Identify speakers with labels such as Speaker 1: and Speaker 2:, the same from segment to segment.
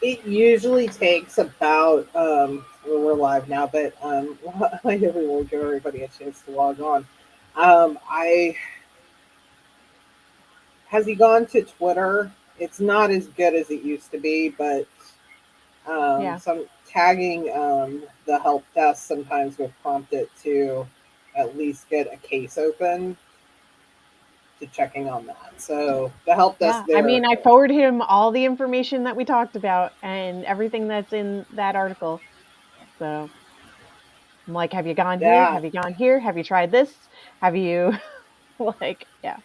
Speaker 1: It usually takes about, well, we're live now, but I know we won't give everybody a chance to log on. I Has he gone to Twitter? It's not as good as it used to be, but
Speaker 2: Yeah.
Speaker 1: some tagging the help desk sometimes will prompt it to at least get a case open to checking on that. So the help desk
Speaker 2: Yeah. I
Speaker 1: there,
Speaker 2: mean, I forwarded him all the information that we talked about and everything that's in that article. So I'm like, have you gone here?
Speaker 1: yeah.
Speaker 2: Have you gone here? Have you tried this? Have you like, yeah.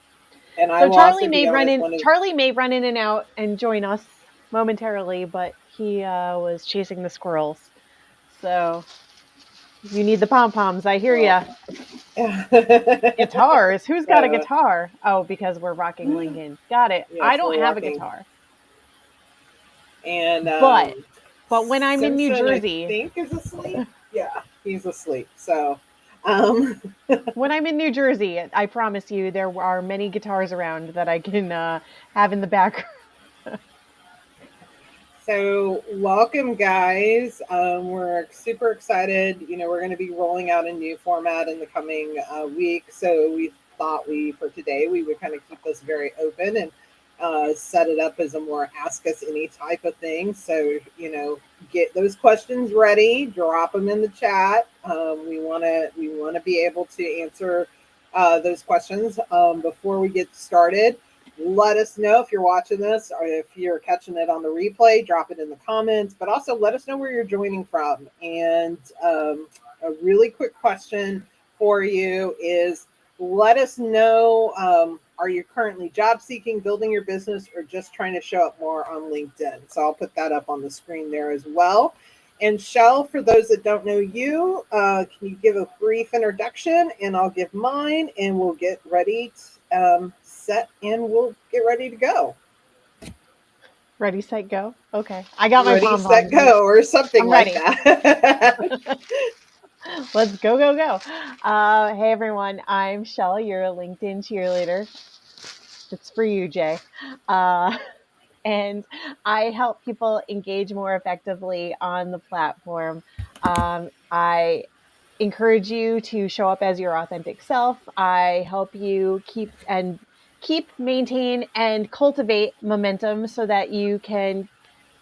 Speaker 1: And I
Speaker 2: So
Speaker 1: will also be honest, one of
Speaker 2: Charlie may run in and out and join us momentarily, but he was chasing the squirrels. So you need the pom poms. I hear
Speaker 1: well,
Speaker 2: ya.
Speaker 1: yeah,
Speaker 2: Guitars. Who's got a
Speaker 1: so
Speaker 2: guitar? Oh, because we're rocking Lincoln. Got it. I
Speaker 1: yes,
Speaker 2: don't
Speaker 1: we're
Speaker 2: have a
Speaker 1: walking.
Speaker 2: guitar,
Speaker 1: And
Speaker 2: but when I'm in New
Speaker 1: Simpson, I
Speaker 2: Jersey,
Speaker 1: think, is asleep. Yeah, he's asleep. So, um,
Speaker 2: when I'm in New Jersey, I promise you there are many guitars around that I can have in the background.
Speaker 1: so welcome, guys. We're super excited. We're going to be rolling out a new format in the coming week. So we thought for today, we would kind of keep this very open and set it up as a more ask us any type of thing. So, get those questions ready, drop them in the chat. We want to be able to answer those questions before we get started. Let us know if you're watching this or if you're catching it on the replay. Drop it in the comments, but also let us know where you're joining from. And a really quick question for you is, let us know, are you currently job seeking, building your business, or just trying to show up more on LinkedIn? So I'll put that up on the screen there as well. And Shell, for those that don't know you, can you give a brief introduction, and I'll give mine, and we'll get ready, set, and we'll get ready to go.
Speaker 2: Ready, set, go. Okay, I got my
Speaker 1: Ready,
Speaker 2: pom
Speaker 1: set,
Speaker 2: poms.
Speaker 1: go, or something
Speaker 2: I'm
Speaker 1: like
Speaker 2: ready.
Speaker 1: that.
Speaker 2: Let's go, go, go. Hey everyone, I'm Shell, your LinkedIn cheerleader. It's for you, Jay. Uh, and I help people engage more effectively on the platform. I encourage you to show up as your authentic self. I help you maintain, and cultivate momentum so that you can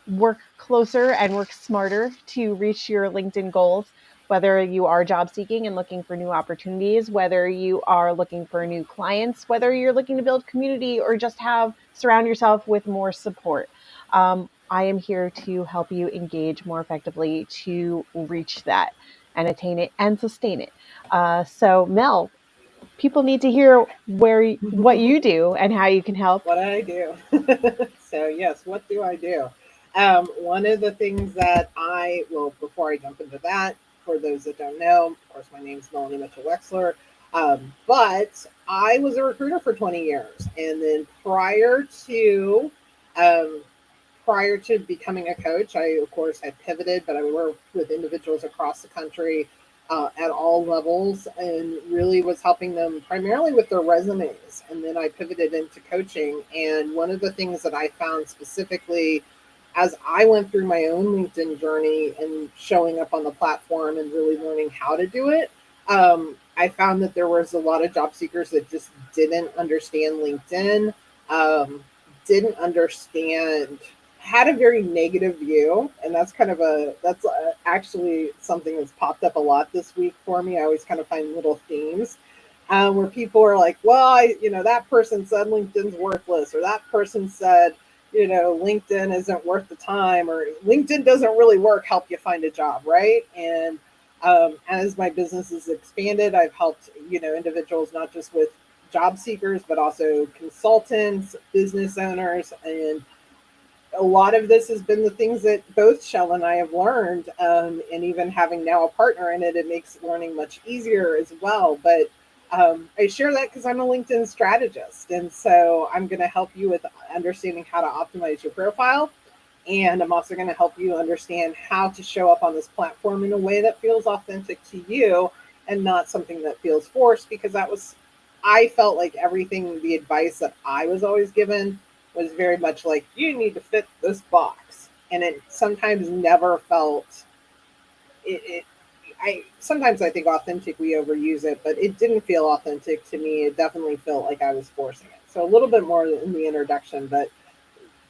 Speaker 2: work closer and work smarter to reach your LinkedIn goals. Whether you are job seeking and looking for new opportunities, whether you are looking for new clients, whether you're looking to build community or just surround yourself with more support. I am here to help you engage more effectively to reach that and attain it and sustain it. So, Mel, people need to hear what you do and how you can help.
Speaker 1: What I do. So, yes, what do I do? One of the things that well, before I jump into that, for those that don't know, of course, my name is Melanie Mitchell Wexler. But I was a recruiter for 20 years. And then um, prior to becoming a coach, I, of course, had pivoted, but I worked with individuals across the country at all levels and really was helping them primarily with their resumes. And then I pivoted into coaching. And one of the things that I found specifically as I went through my own LinkedIn journey and showing up on the platform and really learning how to do it, I found that there was a lot of job seekers that just didn't understand LinkedIn, didn't understand, had a very negative view. And that's actually something that's popped up a lot this week for me. I always kind of find little themes where people are like, well, that person said LinkedIn's worthless, or that person said, LinkedIn isn't worth the time, or LinkedIn doesn't really work, help you find a job, right? And as my business has expanded, I've helped, individuals not just with job seekers, but also consultants, business owners. And a lot of this has been the things that both Shell and I have learned. And even having now a partner in it, it makes learning much easier as well. But I share that because I'm a LinkedIn strategist. And so I'm going to help you with understanding how to optimize your profile. And I'm also going to help you understand how to show up on this platform in a way that feels authentic to you and not something that feels forced, because I felt like everything, the advice that I was always given was very much like, you need to fit this box. and it sometimes never felt it. I sometimes I think authentic we overuse it, but it didn't feel authentic to me. It definitely felt like I was forcing it. So a little bit more in the introduction, but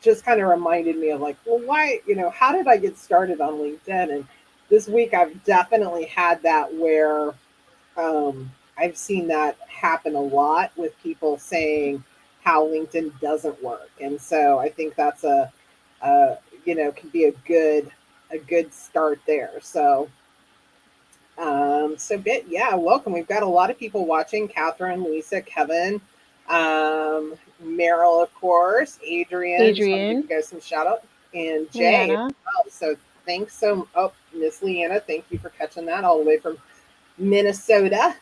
Speaker 1: just kind of reminded me of like, well, why, how did I get started on LinkedIn? And this week I've definitely had that where I've seen that happen a lot with people saying how LinkedIn doesn't work, and so I think that's a can be a good start there. Yeah, welcome. We've got a lot of people watching: Catherine, Lisa, Kevin, Meryl, of course, Adrian. Just want to give
Speaker 2: Adrian,
Speaker 1: you guys some shout out, and Jay as
Speaker 2: Leanna.
Speaker 1: well. So thanks Miss Leanna, thank you for catching that all the way from Minnesota.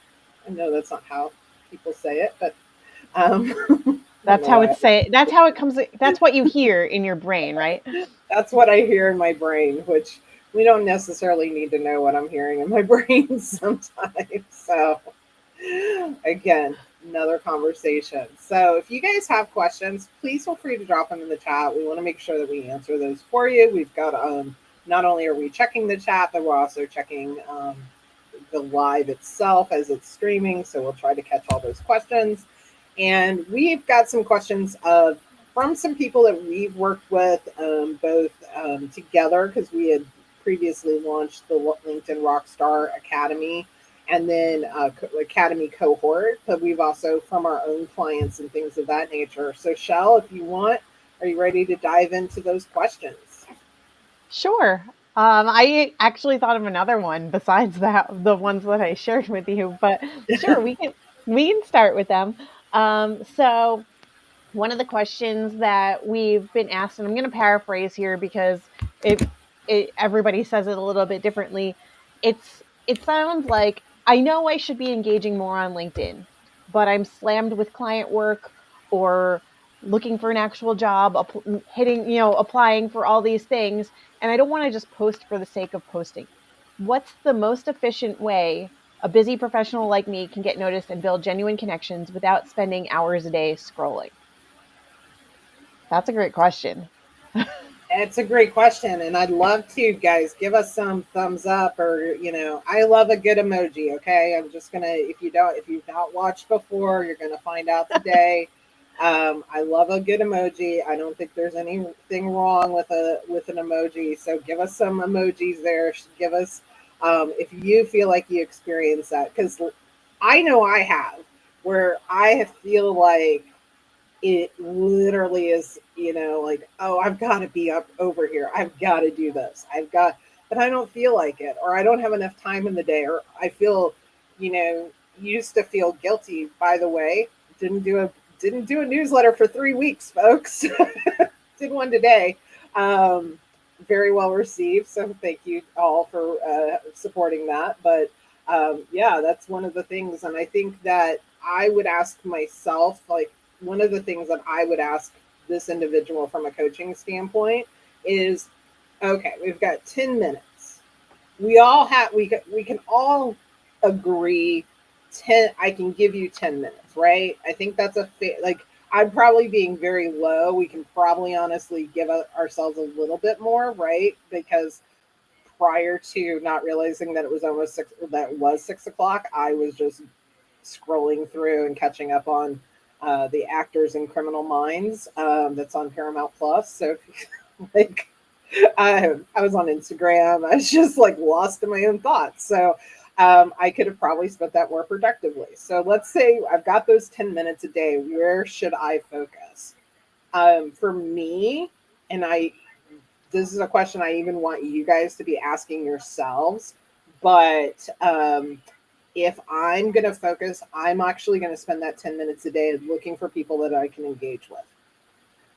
Speaker 1: I know that's not how people say it, but um, I don't
Speaker 2: That's
Speaker 1: know
Speaker 2: how
Speaker 1: why.
Speaker 2: it's say. That's how it comes. That's what you hear in your brain, right?
Speaker 1: That's what I hear in my brain, which we don't necessarily need to know what I'm hearing in my brain sometimes. So, again, another conversation. So, if you guys have questions, please feel free to drop them in the chat. We want to make sure that we answer those for you. We've got not only are we checking the chat, but we're also checking the live itself as it's streaming. So we'll try to catch all those questions. And we've got some questions from some people that we've worked with both together because we had previously launched the LinkedIn Rockstar Academy and then Academy cohort. But we've also from our own clients and things of that nature. So, Shell, if you want, are you ready to dive into those questions?
Speaker 2: Sure. I actually thought of another one besides that, the ones that I shared with you, but sure, we can start with them. So one of the questions that we've been asked, and I'm going to paraphrase here because everybody says it a little bit differently. It sounds like I know I should be engaging more on LinkedIn, but I'm slammed with client work or looking for an actual job, hitting, applying for all these things, and I don't want to just post for the sake of posting. What's the most efficient way a busy professional like me can get noticed and build genuine connections without spending hours a day scrolling? That's a great question.
Speaker 1: It's a great question, and I'd love to, guys, give us some thumbs up or I love a good emoji. Okay, I'm just gonna if you've not watched before, you're gonna find out today. I love a good emoji. I don't think there's anything wrong with an emoji. So give us some emojis there. Give us if you feel like you experience that because I know I have where I feel like it literally is, like, oh, I've got to be up over here. I've got to do this. But I don't feel like it, or I don't have enough time in the day, or I feel, used to feel guilty. By the way, didn't do a newsletter for 3 weeks, folks. Did one today. Um, Very well received. So thank you all for supporting that. But yeah, that's one of the things, and I think that I would ask myself, like, one of the things that I would ask this individual from a coaching standpoint is, okay, we've got 10 minutes. We can all agree 10 I can give you 10 minutes, right? I think that's like I'm probably being very low. We can probably honestly give ourselves a little bit more, right? Because prior to not realizing that it was almost 6 o'clock, I was just scrolling through and catching up on the Actors in Criminal Minds that's on Paramount Plus. So, like, I was on Instagram. I was just like lost in my own thoughts. So, I could have probably spent that more productively. So, let's say I've got those 10 minutes a day. Where should I focus? For me, and this is a question I even want you guys to be asking yourselves, but if I'm going to focus, I'm actually going to spend that 10 minutes a day looking for people that I can engage with.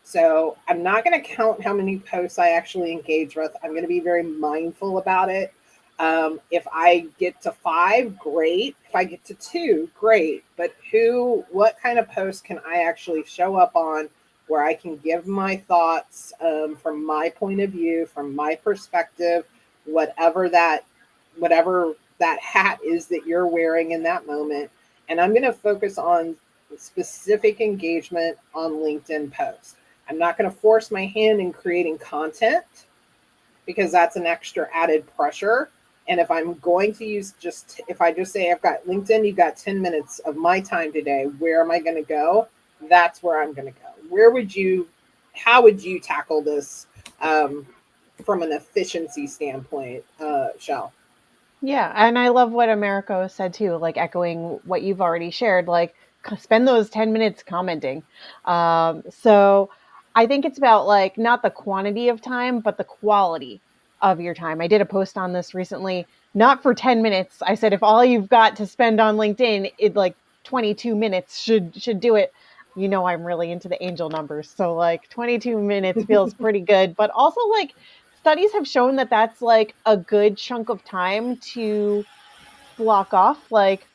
Speaker 1: So I'm not going to count how many posts I actually engage with. I'm going to be very mindful about it. If I get to 5, great. If I get to 2, great. But what kind of post can I actually show up on where I can give my thoughts from my point of view, from my perspective, whatever that hat is that you're wearing in that moment. And I'm going to focus on specific engagement on LinkedIn posts. I'm not going to force my hand in creating content. because that's an extra added pressure. And if I'm going to use if I just say I've got LinkedIn, you've got 10 minutes of my time today, where am I going to go? That's where I'm going to go. How would you tackle this from an efficiency standpoint, Shell?
Speaker 2: Yeah, and I love what Americo said too, like echoing what you've already shared, like spend those 10 minutes commenting. So I think it's about like not the quantity of time, but the quality of your time. I did a post on this recently, not for 10 minutes. I said if all you've got to spend on LinkedIn, it like 22 minutes should do it. You know, I'm really into the angel numbers. So like 22 minutes feels pretty good, but also like studies have shown that that's like a good chunk of time to block off. Like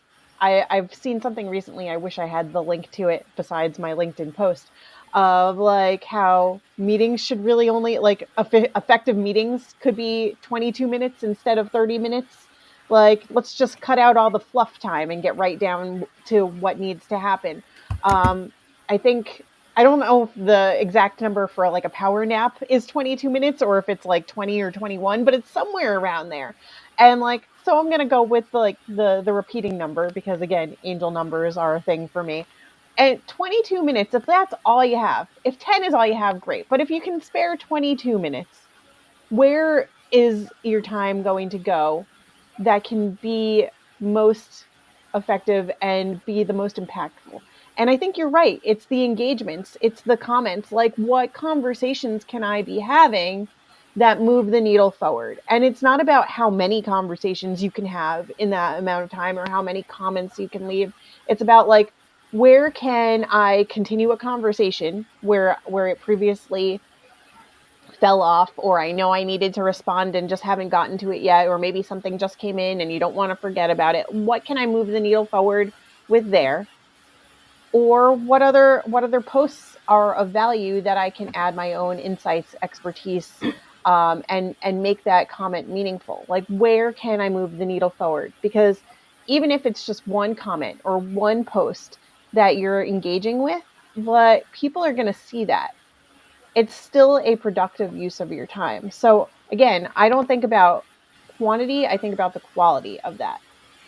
Speaker 2: I've seen something recently. I wish I had the link to it besides my LinkedIn post of like how meetings should really only like effective meetings could be 22 minutes instead of 30 minutes. Like let's just cut out all the fluff time and get right down to what needs to happen. I think I don't know if the exact number for like a power nap is 22 minutes or if it's like 20 or 21, but it's somewhere around there. And like, so I'm gonna go with like the repeating number because again, angel numbers are a thing for me. And 22 minutes, if that's all you have, if 10 is all you have, great. But if you can spare 22 minutes, where is your time going to go that can be most effective and be the most impactful? And I think you're right. It's the engagements, it's the comments. Like, what conversations can I be having that move the needle forward? And it's not about how many conversations you can have in that amount of time or how many comments you can leave. It's about like, where can I continue a conversation where it previously fell off, or I know I needed to respond and just haven't gotten to it yet, or maybe something just came in and you don't want to forget about it. What can I move the needle forward with there? Or what other posts are of value that I can add my own insights, expertise, and make that comment meaningful? Like, where can I move the needle forward? Because even if it's just one comment or one post that you're engaging with, but people are going to see that, it's still a productive use of your time. So again, I don't think about quantity, I think about the quality of that.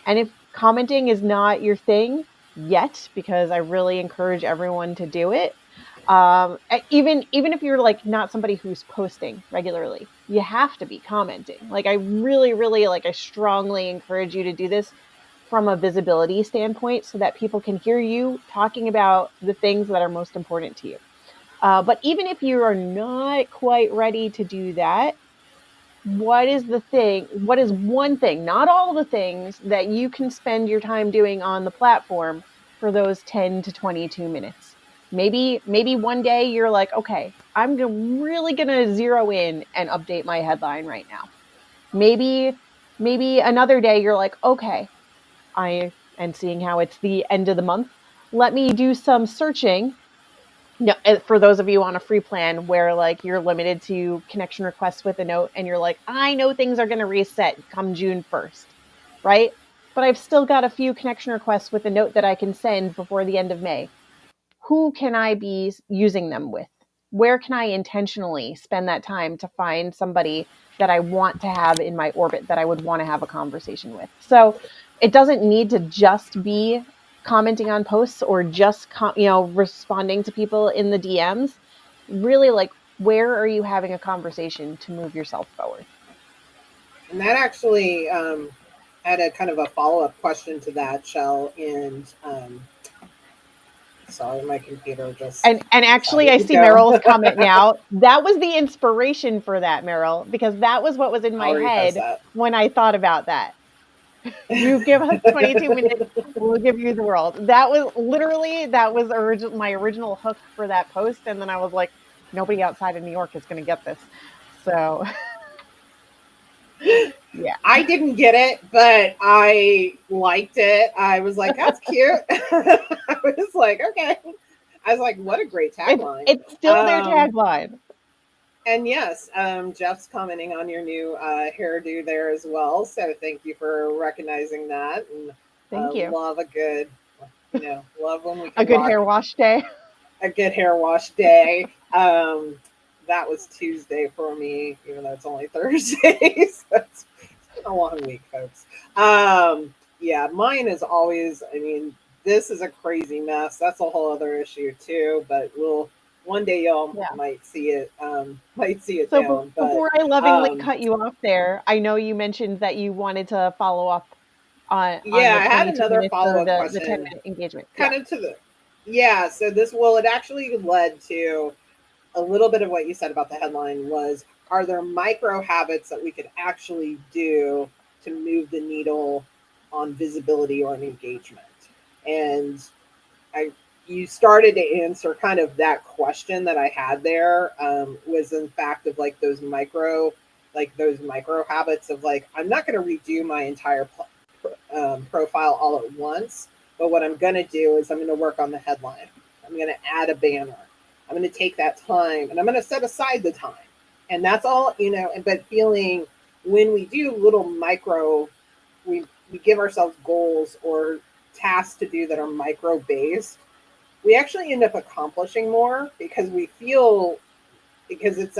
Speaker 2: And if commenting is not your thing yet, because I really encourage everyone to do it, even if you're like not somebody who's posting regularly, you have to be commenting. Like I really like I strongly encourage you to do this from a visibility standpoint so that people can hear you talking about the things that are most important to you. But even if you are not quite ready to do that, what is the thing? What is one thing, not all the things, that you can spend your time doing on the platform for those 10 to 22 minutes? Maybe one day you're like, okay, really gonna zero in and update my headline right now. Maybe another day you're like, okay, and seeing how it's the end of the month, let me do some searching. No, for those of you on a free plan where like you're limited to connection requests with a note and you're like, I know things are going to reset come June 1st, right? But I've still got a few connection requests with a note that I can send before the end of May. Who can I be using them with? Where can I intentionally spend that time to find somebody that I want to have in my orbit that I would want to have a conversation with? So it doesn't need to just be commenting on posts or just responding to people in the DMs. Really, like, where are you having a conversation to move yourself forward?
Speaker 1: And that actually had a kind of a follow up question to that, Shell. And sorry, my computer just
Speaker 2: And actually,
Speaker 1: decided
Speaker 2: I
Speaker 1: to
Speaker 2: see
Speaker 1: go.
Speaker 2: Meryl's comment now. That was the inspiration for that, Meryl, because that was what was in my
Speaker 1: I'll repost
Speaker 2: head
Speaker 1: that.
Speaker 2: when I thought about that. You give us 22 minutes, we'll give you the world. That was my original hook for that post. And then I was like, nobody outside of New York is going to get this. So, yeah.
Speaker 1: I didn't get it, but I liked it. I was like, that's cute. I was like, okay. I was like, what a great tagline.
Speaker 2: It's still their tagline.
Speaker 1: And yes, Jeff's commenting on your new hairdo there as well. So thank you for recognizing that. And
Speaker 2: Thank you.
Speaker 1: love a good, love when we
Speaker 2: A
Speaker 1: can
Speaker 2: good
Speaker 1: rock
Speaker 2: hair wash day.
Speaker 1: a good hair wash day. that was Tuesday for me, even though it's only Thursday. So it's been a long week, folks. Yeah, mine is always, I mean, this is a crazy mess. That's a whole other issue too, but we'll one day y'all
Speaker 2: Yeah.
Speaker 1: might see it
Speaker 2: So
Speaker 1: down. But
Speaker 2: before I lovingly
Speaker 1: um
Speaker 2: cut you off there, I know you mentioned that you wanted to follow up on
Speaker 1: yeah,
Speaker 2: the
Speaker 1: I had
Speaker 2: 22
Speaker 1: another
Speaker 2: minutes or
Speaker 1: follow-up
Speaker 2: the 10
Speaker 1: question
Speaker 2: minute engagement. Yeah.
Speaker 1: kind of to the yeah, so this well it actually led to a little bit of what you said about the headline was are there micro habits that we could actually do to move the needle on visibility or an engagement? And I you started to answer kind of that question that I had there was in fact of like those micro habits of like I'm not going to redo my entire profile all at once, but what I'm going to do is I'm going to work on the headline. I'm going to add a banner. I'm going to take that time and I'm going to set aside the time. And that's all, but feeling when we do little micro, we give ourselves goals or tasks to do that are micro based, we actually end up accomplishing more because we feel because it's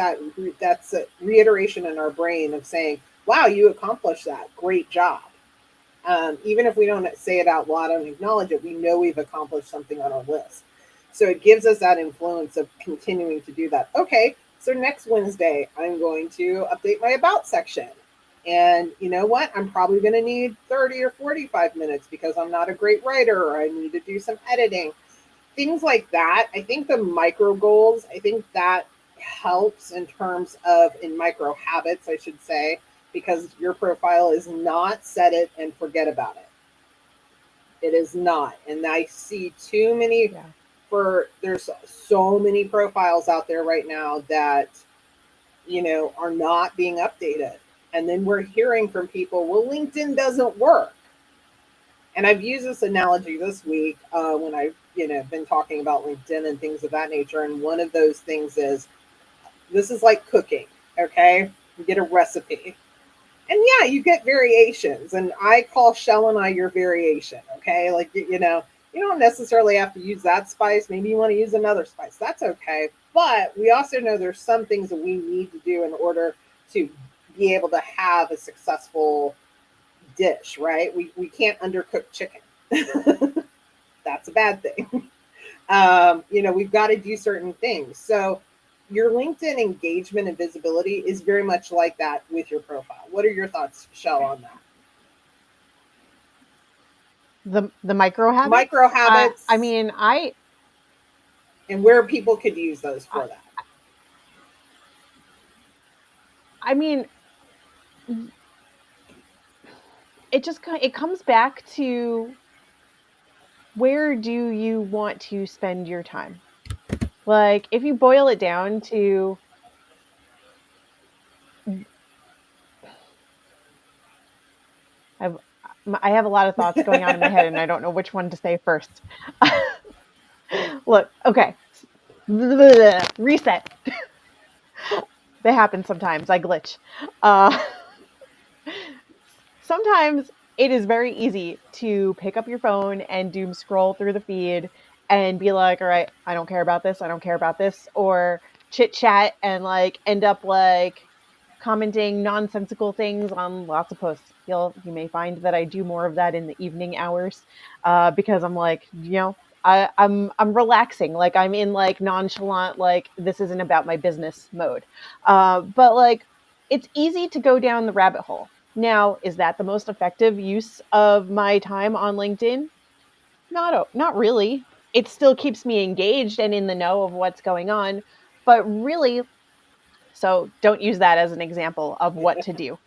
Speaker 1: that's a reiteration in our brain of saying, "Wow, you accomplished that! Great job!" Even if we don't say it out loud and acknowledge it, we know we've accomplished something on our list. So it gives us that influence of continuing to do that. Okay, so next Wednesday, I'm going to update my about section. And you know what? I'm probably going to need 30 or 45 minutes because I'm not a great writer or I need to do some editing. Things like that. I think the micro goals, I think that helps in terms of in micro habits, I should say, because your profile is not set it and forget about it. It is not. And I see too many
Speaker 2: Yeah.
Speaker 1: there's so many profiles out there right now that, are not being updated. And then we're hearing from people, well, LinkedIn doesn't work. And I've used this analogy this week when I've, been talking about LinkedIn and things of that nature. And one of those things is this is like cooking. Okay. You get a recipe and yeah, you get variations. And I call Shell and I your variation. Okay. Like, you don't necessarily have to use that spice. Maybe you want to use another spice. That's okay. But we also know there's some things that we need to do in order to be able to have a successful dish, right? We can't undercook chicken. That's a bad thing. We've got to do certain things. So your LinkedIn engagement and visibility is very much like that with your profile. What are your thoughts, Shell, on that?
Speaker 2: The micro habits.
Speaker 1: Micro
Speaker 2: I
Speaker 1: habits
Speaker 2: mean,
Speaker 1: and where people could use those
Speaker 2: I,
Speaker 1: for that.
Speaker 2: I mean, it comes back to where do you want to spend your time? Like if you boil it down to I've I have a lot of thoughts going on in my head and I don't know which one to say first. Look, okay. Reset. They happen sometimes. I glitch. Uh, sometimes it is very easy to pick up your phone and doom scroll through the feed and be like, all right, I don't care about this. I don't care about this. Or chit chat and like end up like commenting nonsensical things on lots of posts. You may find that I do more of that in the evening hours because I'm like, I'm relaxing, like I'm in like nonchalant, like this isn't about my business mode. But like it's easy to go down the rabbit hole. Now, is that the most effective use of my time on LinkedIn? Not really. It still keeps me engaged and in the know of what's going on, but really, so don't use that as an example of what to do.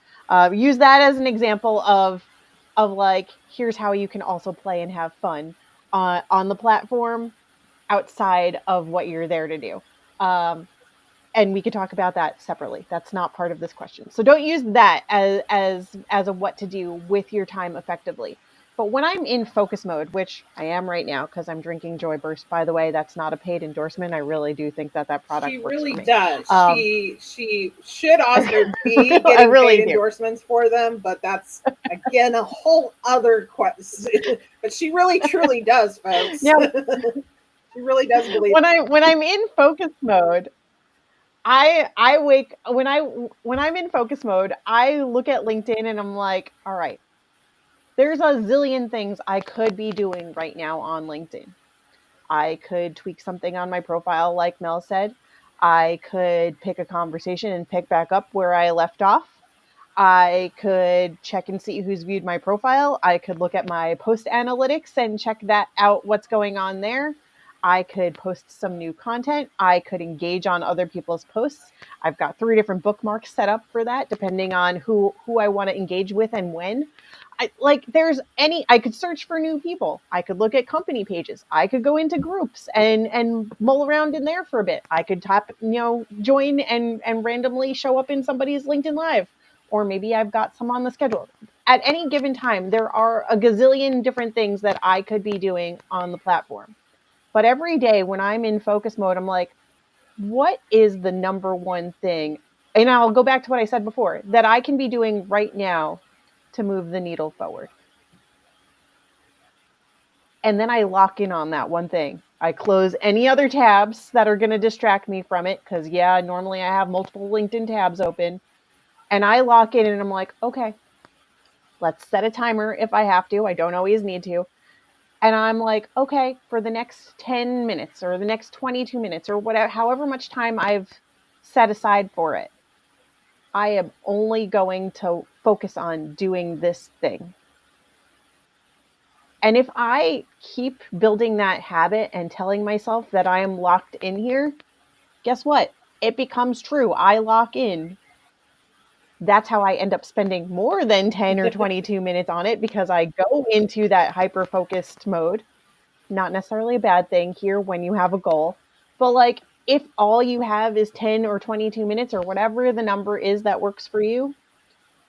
Speaker 2: Use that as an example of like here's how you can also play and have fun on the platform outside of what you're there to do. And we could talk about that separately. That's not part of this question. So don't use that as a what to do with your time effectively. But when I'm in focus mode, which I am right now because I'm drinking Joy Burst, by the way, that's not a paid endorsement. I really do think that
Speaker 1: She
Speaker 2: product works for
Speaker 1: really
Speaker 2: me.
Speaker 1: does.
Speaker 2: Um,
Speaker 1: She should also be
Speaker 2: I
Speaker 1: getting paid
Speaker 2: really do.
Speaker 1: endorsements for them, but that's again a whole other question. But she really truly does, folks.
Speaker 2: Now,
Speaker 1: She really does believe.
Speaker 2: when I'm in focus mode, I wake when I'm in focus mode, I look at LinkedIn and I'm like, all right, there's a zillion things I could be doing right now on LinkedIn. I could tweak something on my profile, like Mel said. I could pick a conversation and pick back up where I left off. I could check and see who's viewed my profile. I could look at my post analytics and check that out, what's going on there. I could post some new content. I could engage on other people's posts. I've got 3 different bookmarks set up for that, depending on who I want to engage with and when. I could search for new people. I could look at company pages. I could go into groups and mull around in there for a bit. I could join and randomly show up in somebody's LinkedIn Live, or maybe I've got some on the schedule. At any given time, there are a gazillion different things that I could be doing on the platform. But every day when I'm in focus mode, I'm like, what is the number one thing? And I'll go back to what I said before, that I can be doing right now to move the needle forward. And then I lock in on that one thing. I close any other tabs that are going to distract me from it, because yeah, normally I have multiple LinkedIn tabs open, and I lock in and I'm like, okay, let's set a timer if I have to. I don't always need to. And I'm like, okay, for the next 10 minutes or the next 22 minutes or whatever, however much time I've set aside for it, I am only going to focus on doing this thing. And if I keep building that habit and telling myself that I am locked in here, guess what? It becomes true. I lock in. That's how I end up spending more than 10 or 22 minutes on it, because I go into that hyper focused mode. Not necessarily a bad thing here when you have a goal, but like if all you have is 10 or 22 minutes or whatever the number is that works for you,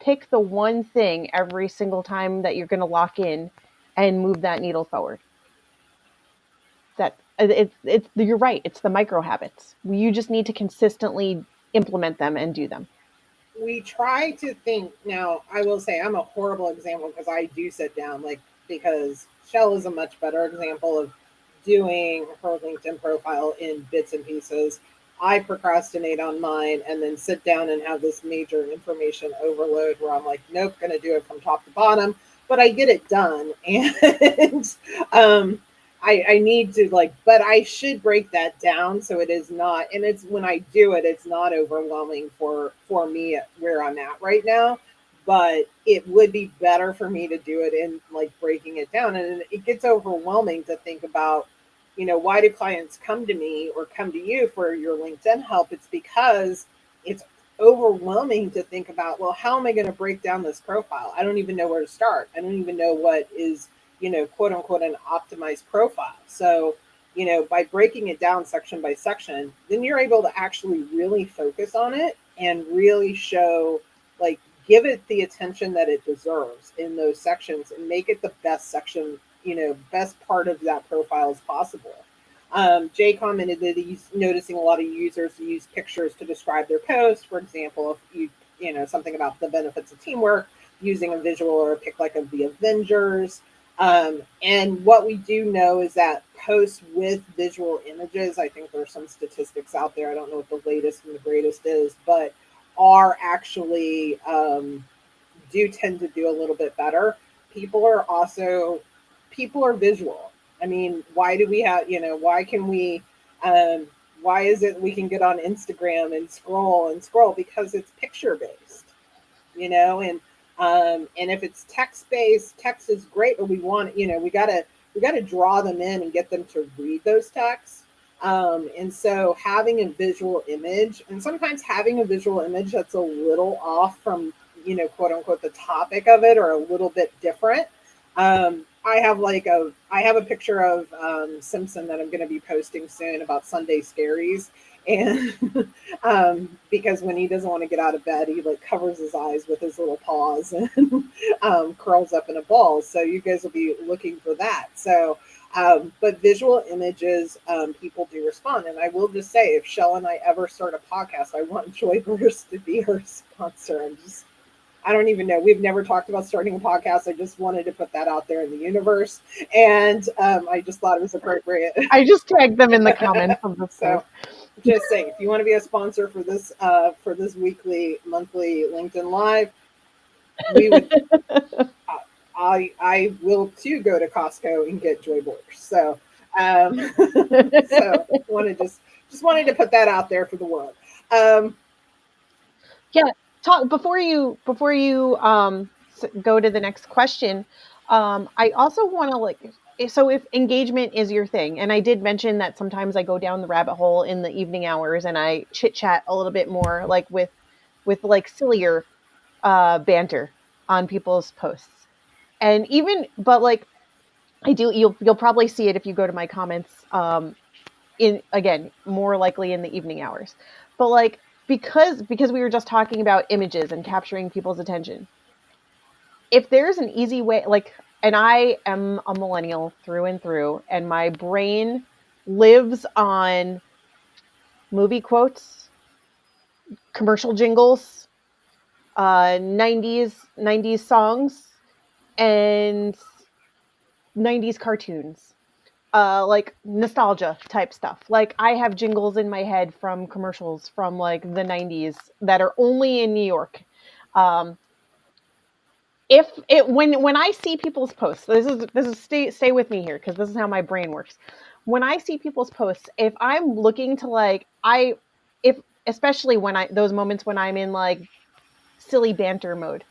Speaker 2: pick the one thing every single time that you're going to lock in and move that needle forward. That it's you're right, it's the micro habits. You just need to consistently implement them and do them.
Speaker 1: We try to think. Now I will say I'm a horrible example because I do sit down, like, because Shell is a much better example of doing her LinkedIn profile in bits and pieces. I procrastinate on mine and then sit down and have this major information overload where I'm like, nope, gonna do it from top to bottom, but I get it done. And I need to, like, but I should break that down so it is not, and it's when I do it, it's not overwhelming for me at where I'm at right now. But it would be better for me to do it in, like, breaking it down. And it gets overwhelming to think about, why do clients come to me or come to you for your LinkedIn help? It's because it's overwhelming to think about, well, how am I going to break down this profile? I don't even know where to start. I don't even know what is, quote unquote, an optimized profile. So, by breaking it down section by section, then you're able to actually really focus on it and really show, like, give it the attention that it deserves in those sections and make it the best section, best part of that profile as possible. Jay commented that he's noticing a lot of users use pictures to describe their post. For example, if something about the benefits of teamwork, using a visual or a pic like of the Avengers. And what we do know is that posts with visual images, I think there's some statistics out there, I don't know what the latest and the greatest is, but are actually do tend to do a little bit better. People are visual. I mean, why do we have, why can we, why is it we can get on Instagram and scroll? Because it's picture based, and if it's text based, text is great, but we want, we gotta draw them in and get them to read those texts. And so having a visual image, and sometimes having a visual image that's a little off from, quote unquote, the topic of it, or a little bit different. I have a picture of Simpson that I'm going to be posting soon about Sunday scaries. And because when he doesn't want to get out of bed, he, like, covers his eyes with his little paws and curls up in a ball. So you guys will be looking for that. So, but visual images, people do respond. And I will just say, if Shell and I ever start a podcast, I want Joyverse to be her sponsor. I don't even know. We've never talked about starting a podcast. I just wanted to put that out there in the universe. And I just thought it was appropriate.
Speaker 2: I just tagged them in the comments of the
Speaker 1: So, Just saying, if you want to be a sponsor for this weekly, monthly LinkedIn Live, we would. Uh, I will too go to Costco and get Joy Boys. So, um, so wanted just wanted to put that out there for the world. Um,
Speaker 2: Yeah, talk before you go to the next question. I also want to so if engagement is your thing, and I did mention that sometimes I go down the rabbit hole in the evening hours and I chit chat a little bit more, like with like sillier banter on people's posts, and even but like I do, you'll probably see it if you go to my comments. In again, more likely in the evening hours, but like because we were just talking about images and capturing people's attention, if there's an easy way, like, and I am a millennial through and through, and my brain lives on movie quotes, commercial jingles, 90s songs, and 90s cartoons, like nostalgia type stuff. Like I have jingles in my head from commercials from like the 90s that are only in New York. Um, if it when I see people's posts, this is stay with me here because this is how my brain works. When I see people's posts, if I'm looking to like I if especially when I those moments when I'm in like silly banter mode,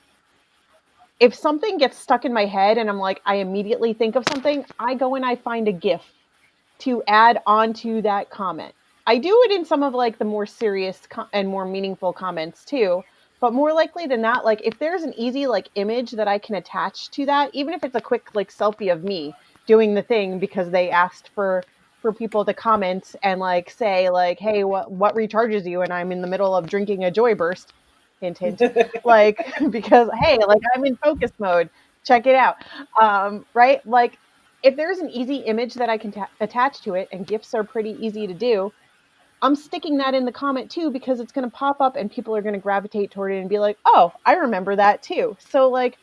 Speaker 2: if something gets stuck in my head and I'm like I immediately think of something, I go and I find a GIF to add onto that comment. I do it in some of like the more serious and more meaningful comments too, but more likely than not, like if there's an easy like image that I can attach to that, even if it's a quick like selfie of me doing the thing because they asked for people to comment and like say like, hey, what recharges you? And I'm in the middle of drinking a Joy Burst, hint hint, like because hey, like I'm in focus mode. Check it out, right? Like if there's an easy image that I can attach to it, and GIFs are pretty easy to do, I'm sticking that in the comment too because it's going to pop up and people are going to gravitate toward it and be like, oh, I remember that too. So, like,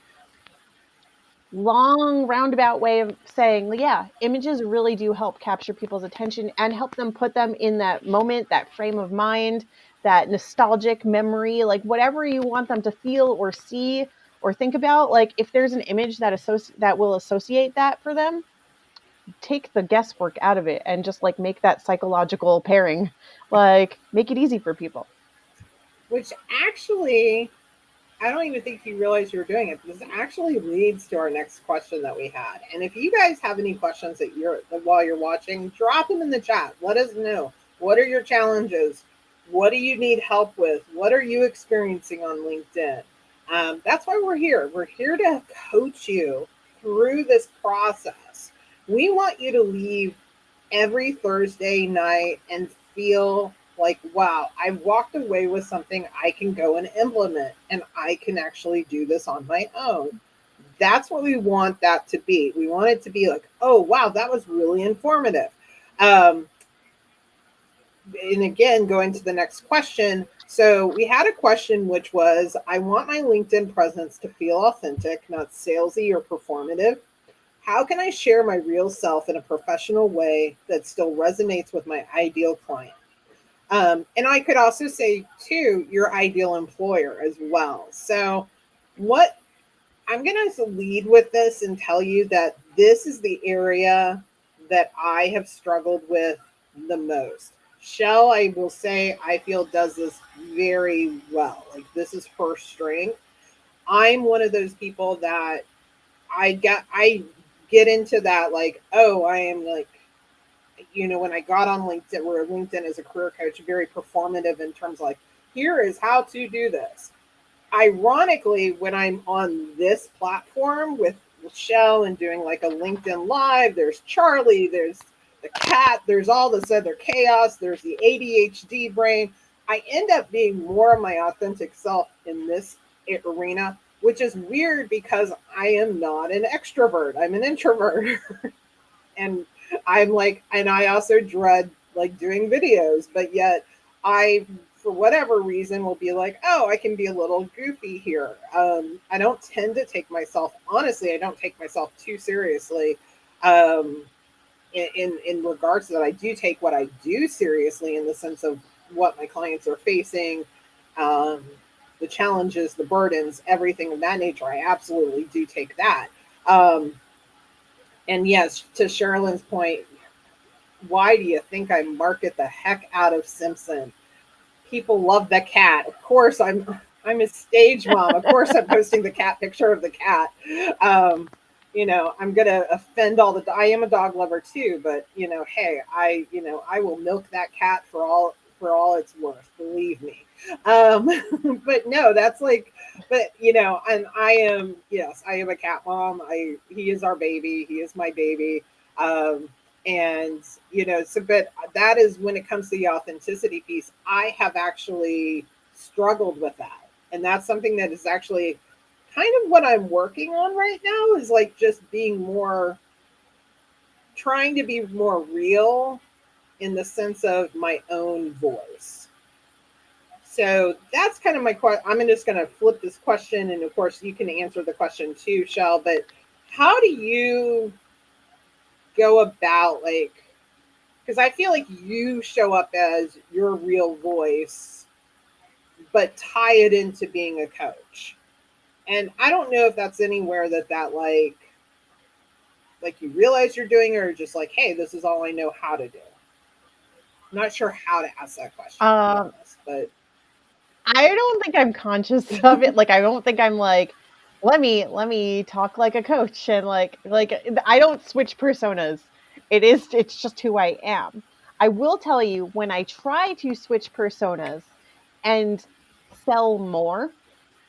Speaker 2: long roundabout way of saying, yeah, images really do help capture people's attention and help them put them in that moment, that frame of mind, that nostalgic memory, like whatever you want them to feel or see or think about. Like, if there's an image that will associate that for them, take the guesswork out of it and just like make that psychological pairing, like make it easy for people.
Speaker 1: which actually, I don't even think you realize you were doing it. This actually leads to our next question that we had. And if you guys have any questions while you're watching, drop them in the chat. Let us know. What are your challenges? What do you need help with? What are you experiencing on LinkedIn? That's why we're here. We're here to coach you through this process. We want you to leave every Thursday night and feel like, wow, I walked away with something I can go and implement and I can actually do this on my own. That's what we want that to be. We want it to be like, oh, wow, that was really informative. Um, and again, going to the next question. So we had a question which was, I want my LinkedIn presence to feel authentic, not salesy or performative. How can I share my real self in a professional way that still resonates with my ideal client? And I could also say, too, your ideal employer as well. So, what I'm going to lead with this and tell you that this is the area that I have struggled with the most. Shell, I will say, I feel does this very well. Like, this is her strength. I'm one of those people that I get into that, like, oh, I am like, when I got on LinkedIn, where LinkedIn is a career coach, very performative in terms of like, here is how to do this. Ironically, when I'm on this platform with Michelle and doing like a LinkedIn Live, there's Charlie, there's the cat, there's all this other chaos, there's the ADHD brain. I end up being more of my authentic self in this arena, which is weird because I am not an extrovert. I'm an introvert. And I'm like, and I also dread like doing videos, but yet I, for whatever reason, will be like, oh, I can be a little goofy here. I don't tend to take myself, honestly, I don't take myself too seriously. Um, in regards to that, I do take what I do seriously in the sense of what my clients are facing, um, the challenges, the burdens, everything of that nature. I absolutely do take that. Um, and yes, to Sherilyn's point, why do you think I market the heck out of Simpson? People love the cat. Of course, I'm a stage mom. Of course, I'm posting the cat picture of the cat. Um, I'm gonna offend all the. I am a dog lover too, but hey, I will milk that cat for all it's worth. Believe me. Um, but no, that's like, but and I am, yes, I am a cat mom. He is our baby. He is my baby. Um, and so but that is when it comes to the authenticity piece, I have actually struggled with that, and that's something that is actually kind of what I'm working on right now, is like just being more, trying to be more real in the sense of my own voice. So that's kind of my question. I'm just going to flip this question, and of course you can answer the question too, Shell, but how do you go about, like, because I feel like you show up as your real voice, but tie it into being a coach. And I don't know if that's anywhere that like you realize you're doing, or just like, hey, this is all I know how to do. I'm not sure how to ask that question, to be
Speaker 2: Um,
Speaker 1: honest, but
Speaker 2: I don't think I'm conscious of it. Like I don't think I'm like, let me talk like a coach and like I don't switch personas. It's just who I am. I will tell you when I try to switch personas and sell more,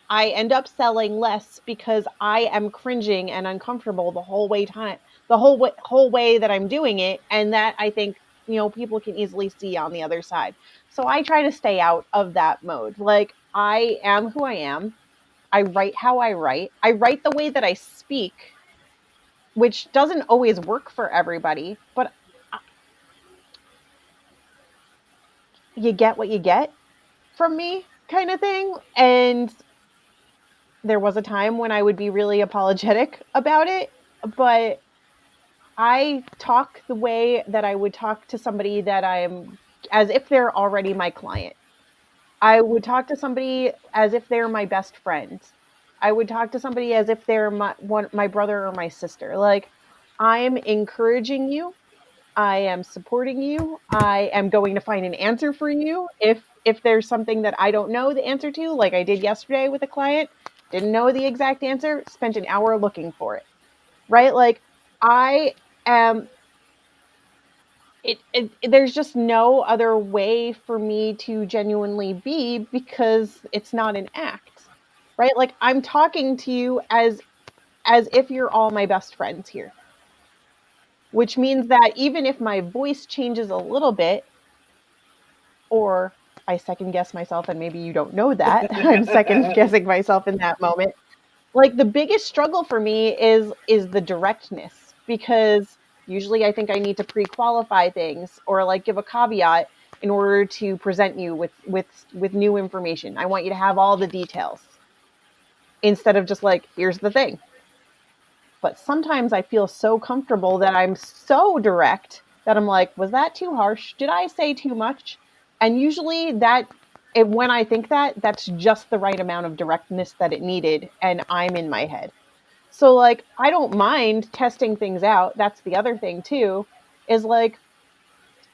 Speaker 2: I end up selling less because I am cringing and uncomfortable the whole way that I'm doing it, and that I think people can easily see on the other side. So I try to stay out of that mode. Like I am who I am. I write how I write. I write the way that I speak, which doesn't always work for everybody, but you get what you get from me kind of thing. And there was a time when I would be really apologetic about it, but I talk the way that I would talk to somebody that I'm as if they're already my client. I would talk to somebody as if they're my best friend. I would talk to somebody as if they're my brother or my sister. Like I'm encouraging you. I am supporting you. I am going to find an answer for you if there's something that I don't know the answer to, like I did yesterday with a client, didn't know the exact answer, spent an hour looking for it. Right? Like I am there's just no other way for me to genuinely be because it's not an act. Right? Like I'm talking to you as if you're all my best friends here, which means that even if my voice changes a little bit, or I second guess myself and maybe you don't know that I'm second guessing myself in that moment. Like the biggest struggle for me is the directness, because usually I think I need to pre-qualify things or like give a caveat in order to present you with new information. I want you to have all the details instead of just like, here's the thing. But sometimes I feel so comfortable that I'm so direct that I'm like, was that too harsh? Did I say too much? And usually when I think that, that's just the right amount of directness that it needed, and I'm in my head. So like I don't mind testing things out. That's the other thing too, is like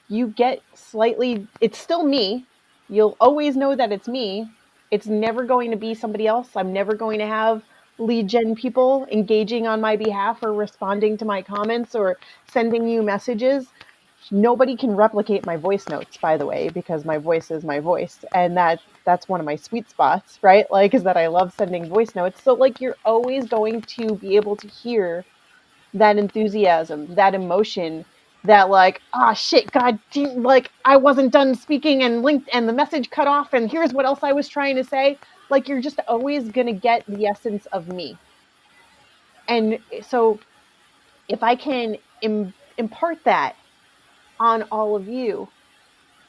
Speaker 2: you get slightly, it's still me. You'll always know that it's me. It's never going to be somebody else. I'm never going to have lead gen people engaging on my behalf or responding to my comments or sending you messages. Nobody can replicate my voice notes, by the way, because my voice is my voice, and that's one of my sweet spots, right? Like is that I love sending voice notes. So like you're always going to be able to hear that enthusiasm, that emotion, that like, ah, oh, shit, God, like I wasn't done speaking and linked and the message cut off, and here's what else I was trying to say. Like you're just always gonna get the essence of me, and so if I can impart that on all of you,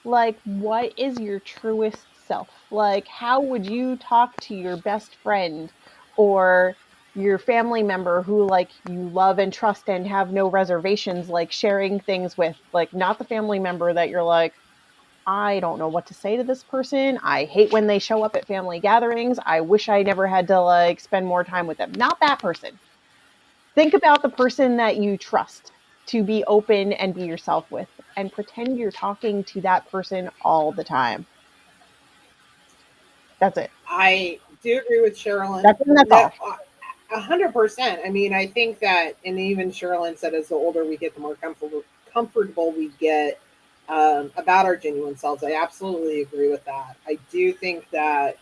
Speaker 2: like what is your truest self? Like how would you talk to your best friend, or your family member who like you love and trust and have no reservations, like sharing things with, like not the family member that you're like, I don't know what to say to this person. I hate when they show up at family gatherings. I wish I never had to like spend more time with them. Not that person. Think about the person that you trust to be open and be yourself with, and pretend you're talking to that person all the time. That's it.
Speaker 1: I do agree with Sherilyn.
Speaker 2: That's and that's
Speaker 1: No,
Speaker 2: all.
Speaker 1: 100%. I mean, I think that, and even Sherilyn said, as the older we get, the more comfortable we get about our genuine selves. I absolutely agree with that. I do think that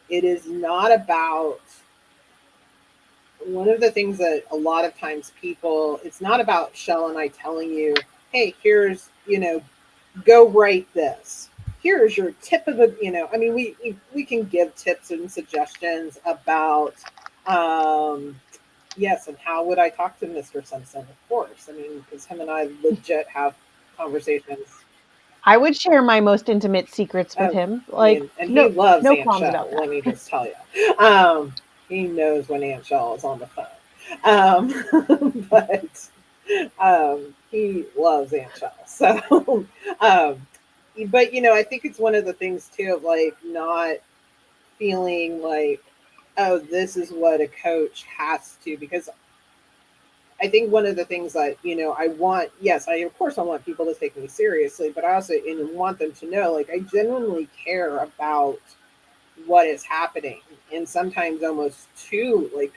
Speaker 1: it is not about one of the things that a lot of times people, it's not about Shell and I telling you, hey, here's, go write this. Here's your tip of the, I mean, we can give tips and suggestions about, um, yes, and how would I talk to Mr. Simpson? Of course. I mean, because him and I legit have conversations.
Speaker 2: I would share my most intimate secrets with
Speaker 1: Of,
Speaker 2: him.
Speaker 1: I
Speaker 2: Like
Speaker 1: mean, and he
Speaker 2: no
Speaker 1: loves
Speaker 2: no
Speaker 1: Aunt
Speaker 2: qualms
Speaker 1: Shell,
Speaker 2: about
Speaker 1: let
Speaker 2: that.
Speaker 1: me just tell you. He knows when Aunt Shell is on the phone. But he loves Aunt Shell. So, um, but I think it's one of the things too of like not feeling like, oh, this is what a coach has to, because I think one of the things that, I want, yes, of course I want people to take me seriously, but I also want them to know, like, I genuinely care about what is happening. And sometimes almost too, like,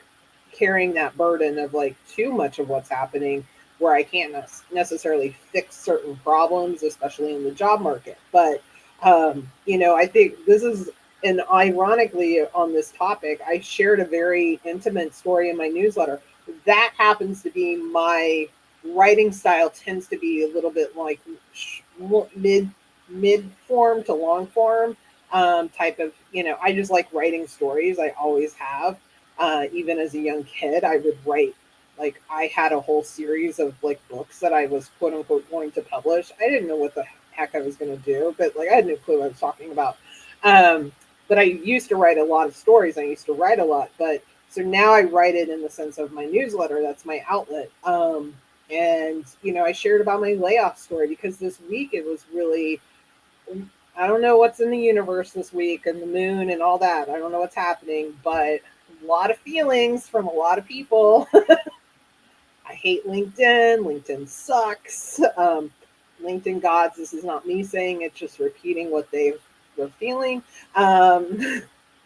Speaker 1: carrying that burden of like too much of what's happening, where I can't necessarily fix certain problems, especially in the job market. But, I think this is, and ironically on this topic, I shared a very intimate story in my newsletter. That happens to be my writing style, tends to be a little bit like mid form to long form type of, I just like writing stories. I always have. Even as a young kid, I would write, like, I had a whole series of like books that I was quote unquote going to publish. I didn't know what the heck I was going to do, but like I had no clue what I was talking about. Um, but I used to write a lot of stories. I used to write a lot, but so now I write it in the sense of my newsletter. That's my outlet. And I shared about my layoff story because this week it was really, I don't know what's in the universe this week and the moon and all that. I don't know what's happening, but a lot of feelings from a lot of people. I hate LinkedIn. LinkedIn sucks. LinkedIn gods, this is not me saying, it's just repeating what they were feeling. And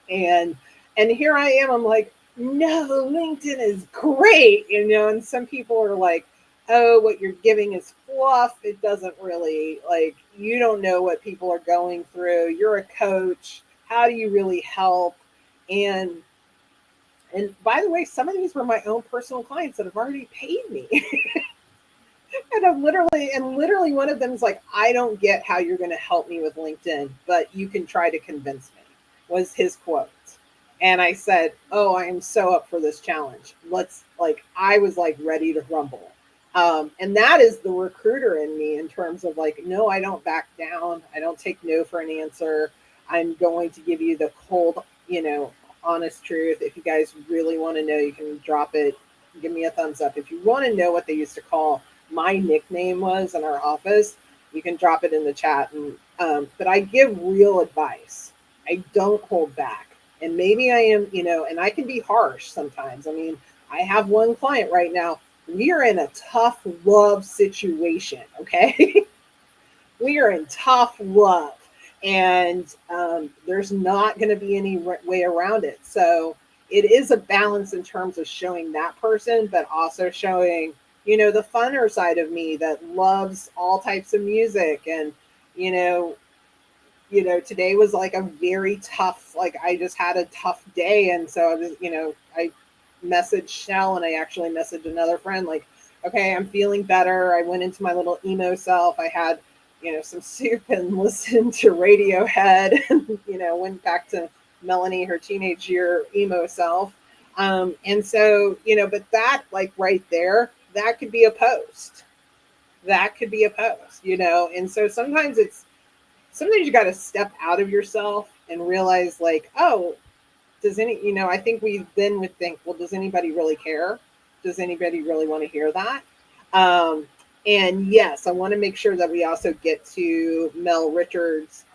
Speaker 1: and here I am, I'm like, no, LinkedIn is great, and some people are like, oh, what you're giving is fluff. It doesn't really, like, you don't know what people are going through. You're a coach. How do you really help? And and by the way, some of these were my own personal clients that have already paid me. And I'm literally one of them is like, I don't get how you're going to help me with LinkedIn, but you can try to convince me, was his quote. And I said, oh, I am so up for this challenge. Let's, like, I was like ready to rumble. And that is the recruiter in me, in terms of like, no, I don't back down. I don't take no for an answer. I'm going to give you the cold, honest truth. If you guys really want to know, you can drop it. Give me a thumbs up. If you want to know what they used to call my nickname was in our office, you can drop it in the chat. And but I give real advice. I don't hold back. And maybe I am, and I can be harsh sometimes. I mean, I have one client right now. We are in a tough love situation. Okay. We are in tough love. And there's not going to be any way around it. So it is a balance in terms of showing that person, but also showing, the funner side of me that loves all types of music. And, you know, today was like a very tough, like I just had a tough day. And so I was, I messaged Shell, and I actually messaged another friend, like, okay, I'm feeling better. I went into my little emo self. I had, some soup and listened to Radiohead and, went back to Melanie, her teenage year emo self. And so, but that, like, right there, that could be a post. That could be a post, and so sometimes you got to step out of yourself and realize, like, oh, does any, I think we then would think, well, does anybody really care? Does anybody really want to hear that? Um, and yes, I want to make sure that we also get to Mel Richards'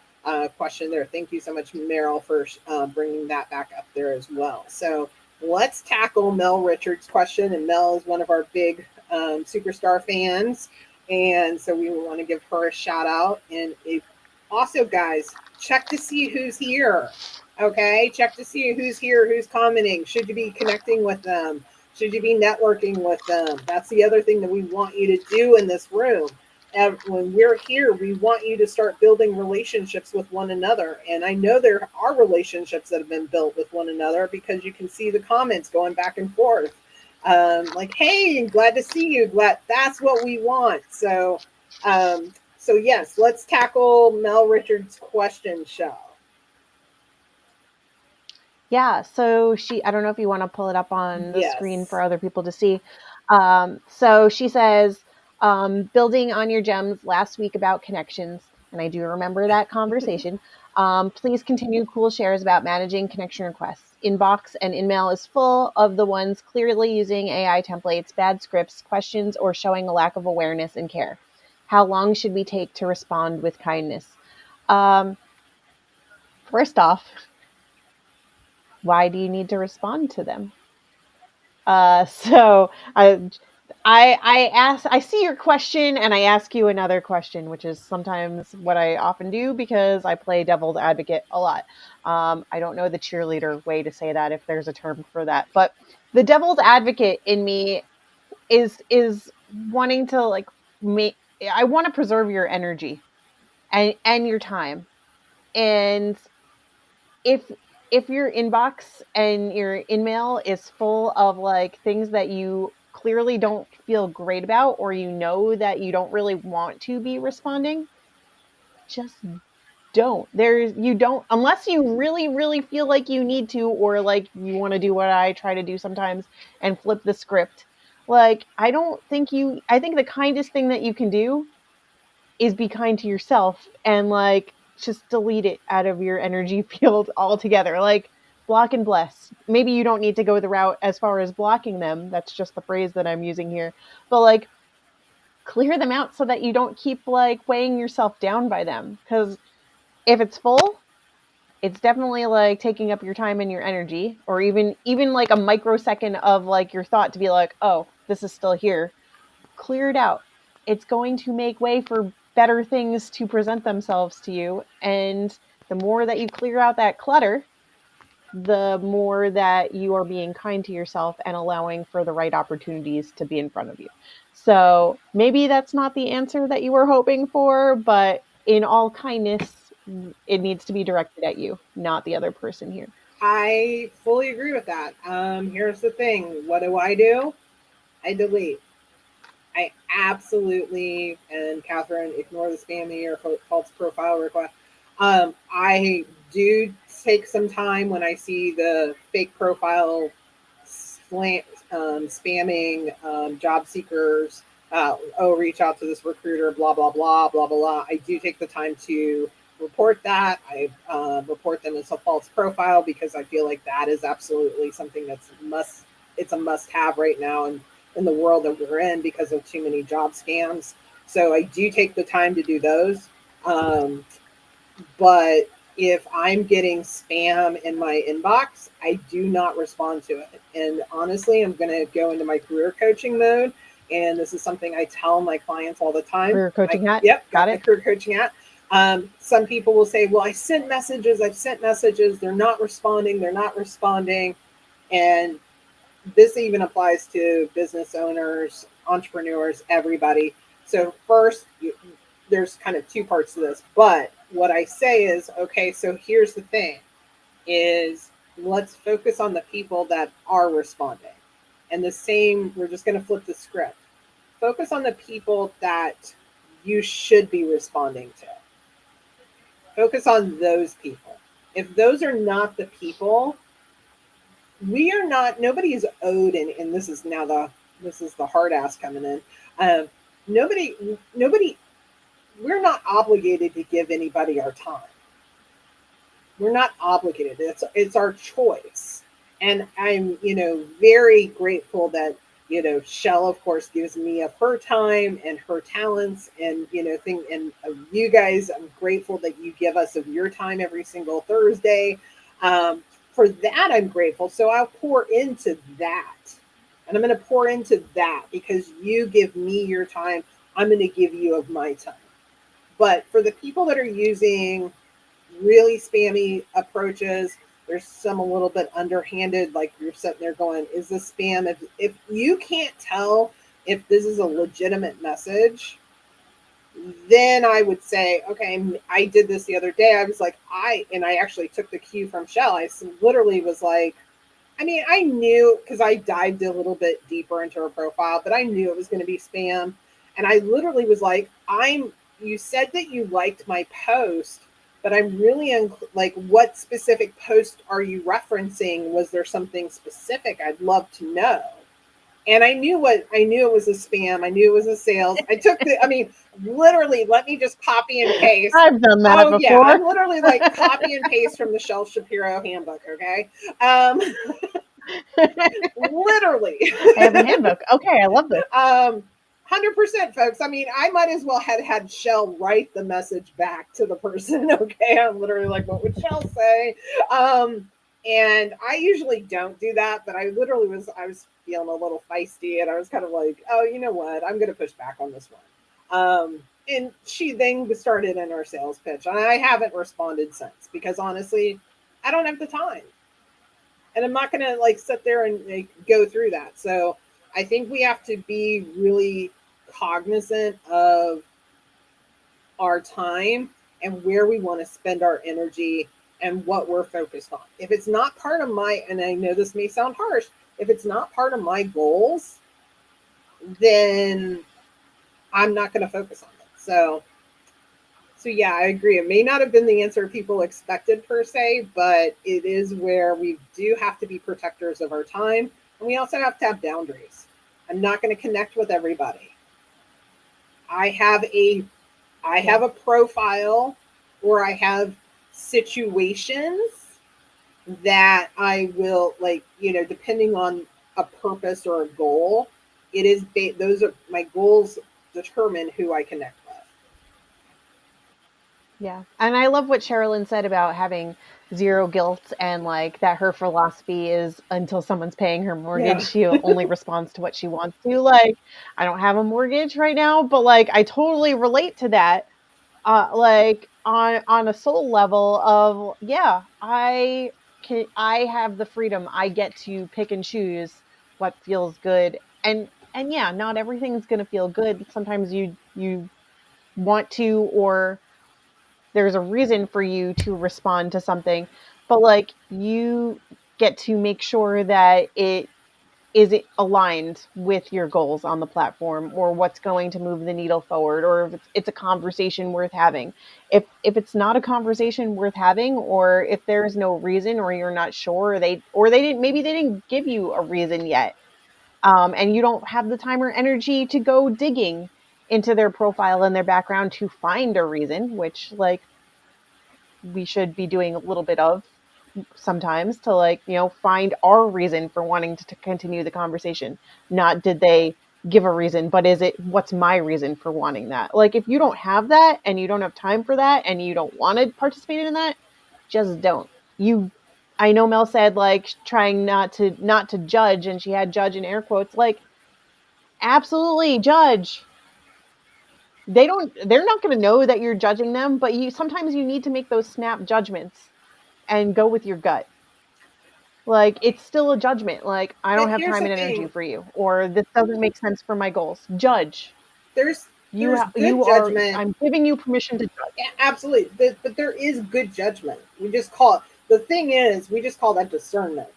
Speaker 1: question there. Thank you so much, Meryl, for bringing that back up there as well. So let's tackle Mel Richards' question. And Mel is one of our big superstar fans. And so we want to give her a shout out. And if, also, guys, check to see who's here. Okay, check to see who's here, who's commenting. Should you be connecting with them? Should you be networking with them? That's the other thing that we want you to do in this room. And when we're here, we want you to start building relationships with one another. And I know there are relationships that have been built with one another because you can see the comments going back and forth. Like, hey, glad to see you. Glad that's what we want. So yes, let's tackle Mel Richards' question show.
Speaker 2: Yeah, so I don't know if you want to pull it up on the screen for
Speaker 1: Yes.
Speaker 2: other people to see. So she says, building on your gems last week about connections, and I do remember that conversation. Please continue cool shares about managing connection requests. Inbox and InMail is full of the ones clearly using AI templates, bad scripts, questions, or showing a lack of awareness and care. How long should we take to respond with kindness? Um, First off, why do you need to respond to them? So I see your question and I ask you another question, which is sometimes what I often do because I play devil's advocate a lot. I don't know the cheerleader way to say that if there's a term for that, but the devil's advocate in me is wanting to like make. I want to preserve your energy and your time, and if your inbox and your email is full of like things that you clearly don't feel great about or you know that you don't really want to be responding, just don't. You don't, unless you really feel like you need to, or like you want to do what I try to do sometimes and flip the script. Like I think the kindest thing that you can do is be kind to yourself and like just delete it out of your energy field altogether. Like block and bless. Maybe you don't need to go the route as far as blocking them. That's just the phrase that I'm using here. But like clear them out so that you don't keep like weighing yourself down by them. Because if it's full, it's definitely like taking up your time and your energy, or even like a microsecond of like your thought to be like, oh, this is still here. Clear it out. It's going to make way for better things to present themselves to you. And the more that you clear out that clutter, the more that you are being kind to yourself and allowing for the right opportunities to be in front of you. So maybe that's not the answer that you were hoping for, but in all kindness, it needs to be directed at you, not the other person here.
Speaker 1: I fully agree with that. Here's the thing. What do? I delete. I absolutely, and Catherine, ignore the spammy or false profile request. I do take some time when I see the fake profile spamming job seekers. Oh, reach out to this recruiter, blah, blah, blah, blah, blah, blah. I do take the time to report that. I report them as a false profile because I feel like that is absolutely something it's a must have right now. And in the world that we're in because of too many job scams. So I do take the time to do those. But if I'm getting spam in my inbox, I do not respond to it. And honestly, I'm going to go into my career coaching mode. And this is something I tell my clients all the time.
Speaker 2: Career coaching hat.
Speaker 1: Yep,
Speaker 2: Got
Speaker 1: got my
Speaker 2: it.
Speaker 1: career coaching hat. Some people will say, well, I've sent messages, they're not responding, And this even applies to business owners, entrepreneurs, everybody. So first, there's kind of two parts to this. But what I say is, okay, so here's the thing is let's focus on the people that are responding. And the same, we're just going to flip the script. Focus on the people that you should be responding to. Focus on those people. If those are not the people, we are not, nobody is owed, and this is the hard ass coming in. Um, nobody, we're not obligated to give anybody our time. we're not obligated. It's our choice. And I'm, very grateful that, Shell of course gives me of her time and her talents and, thing and of you guys. I'm grateful that you give us of your time every single Thursday. For that, I'm grateful. So I'll pour into that. And I'm going to pour into that because you give me your time. I'm going to give you of my time. But for the people that are using really spammy approaches, there's some a little bit underhanded, like you're sitting there going, is this spam? If you can't tell if this is a legitimate message, then I would say, okay, I did this the other day. I was like, I actually took the cue from Shell. Literally was like, I mean, I knew because I dived a little bit deeper into her profile, but I knew it was going to be spam. And I literally was like, you said that you liked my post, but I'm really like, what specific post are you referencing? Was there something specific? I'd love to know. And I knew it was a spam. I knew it was a sales. I mean, literally, let me just copy and paste.
Speaker 2: I've done that
Speaker 1: Oh yeah,
Speaker 2: before.
Speaker 1: I'm literally like copy and paste from the Shel Shapiro handbook. Okay, um, literally.
Speaker 2: I have a handbook. Okay, I love this.
Speaker 1: 100%, folks. I mean, I might as well have had Shell write the message back to the person. Okay, I'm literally like, what would Shell say? And I usually don't do that, but I was feeling a little feisty, and I was kind of like, oh, you know what? I'm going to push back on this one. And she then started in our sales pitch, and I haven't responded since because honestly, I don't have the time, and I'm not going to like sit there and like, go through that. So I think we have to be really cognizant of our time and where we want to spend our energy and what we're focused on. If it's not part of and I know this may sound harsh, if it's not part of my goals, then I'm not going to focus on it. So yeah, I agree. It may not have been the answer people expected per se, but it is where we do have to be protectors of our time, and we also have to have boundaries. I'm not going to connect with everybody. I have a I have a profile or I have situations that I will like, depending on a purpose or a goal, those are my goals determine who I connect with.
Speaker 2: Yeah. And I love what Sherilyn said about having zero guilt and like that her philosophy is until someone's paying her mortgage,
Speaker 1: Yeah.
Speaker 2: she only responds to what she wants to. Like, I don't have a mortgage right now, but like I totally relate to that. Like on a soul level of yeah, I have the freedom. I get to pick and choose what feels good. And yeah, not everything's gonna feel good. Sometimes you want to or there's a reason for you to respond to something, but like you get to make sure that it is aligned with your goals on the platform or what's going to move the needle forward or if it's a conversation worth having. If it's not a conversation worth having or if there's no reason or you're not sure or they didn't maybe they didn't give you a reason yet, and you don't have the time or energy to go digging into their profile and their background to find a reason, which like we should be doing a little bit of sometimes to like find our reason for wanting to continue the conversation. Not did they give a reason, but is it what's my reason for wanting that? Like if you don't have that and you don't have time for that and you don't want to participate in that, just don't. You I know Mel said like trying not to judge, and she had judge in air quotes. Like absolutely judge. They're not going to know that you're judging them, but you sometimes you need to make those snap judgments and go with your gut. Like it's still a judgment. Like I
Speaker 1: But
Speaker 2: don't have
Speaker 1: here's
Speaker 2: time
Speaker 1: the
Speaker 2: and energy
Speaker 1: thing:
Speaker 2: for you, or this doesn't make sense for my goals. Judge.
Speaker 1: there's
Speaker 2: You
Speaker 1: there's good
Speaker 2: you are.
Speaker 1: judgment.
Speaker 2: I'm giving you permission to judge.
Speaker 1: Yeah, absolutely, but there is good judgment. We just call it. The thing is, we just call that discernment.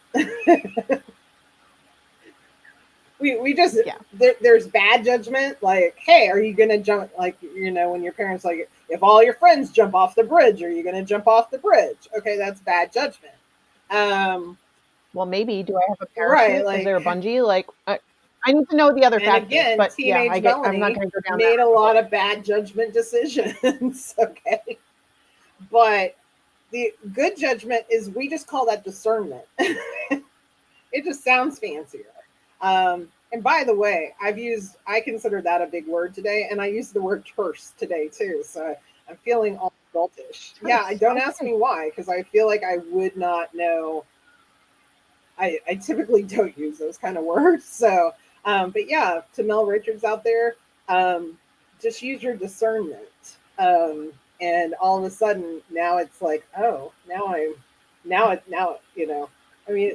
Speaker 1: We just
Speaker 2: Yeah.
Speaker 1: there's bad judgment. Like, hey, are you gonna jump? Like, when your parents like, if all your friends jump off the bridge, are you gonna jump off the bridge? Okay, that's bad judgment. Um,
Speaker 2: Well, maybe do I have a
Speaker 1: right,
Speaker 2: parachute? Is there a bungee? Like I need to know the other
Speaker 1: and
Speaker 2: factors.
Speaker 1: again,
Speaker 2: But yeah,
Speaker 1: teenage
Speaker 2: I'm not
Speaker 1: Melanie
Speaker 2: going to go down that
Speaker 1: made a
Speaker 2: rabbit
Speaker 1: lot
Speaker 2: hole.
Speaker 1: of bad judgment decisions. Okay, but the good judgment is we just call that discernment. It just sounds fancier. And by the way, I consider that a big word today, and I use the word terse today too. So I'm feeling all adultish. Yeah, I
Speaker 2: Terse.
Speaker 1: don't ask
Speaker 2: Okay.
Speaker 1: me why, because I feel like I would not know. I typically don't use those kind of words. So, but yeah, to Mel Richards out there, just use your discernment. And all of a sudden, now it's like, oh, now I mean,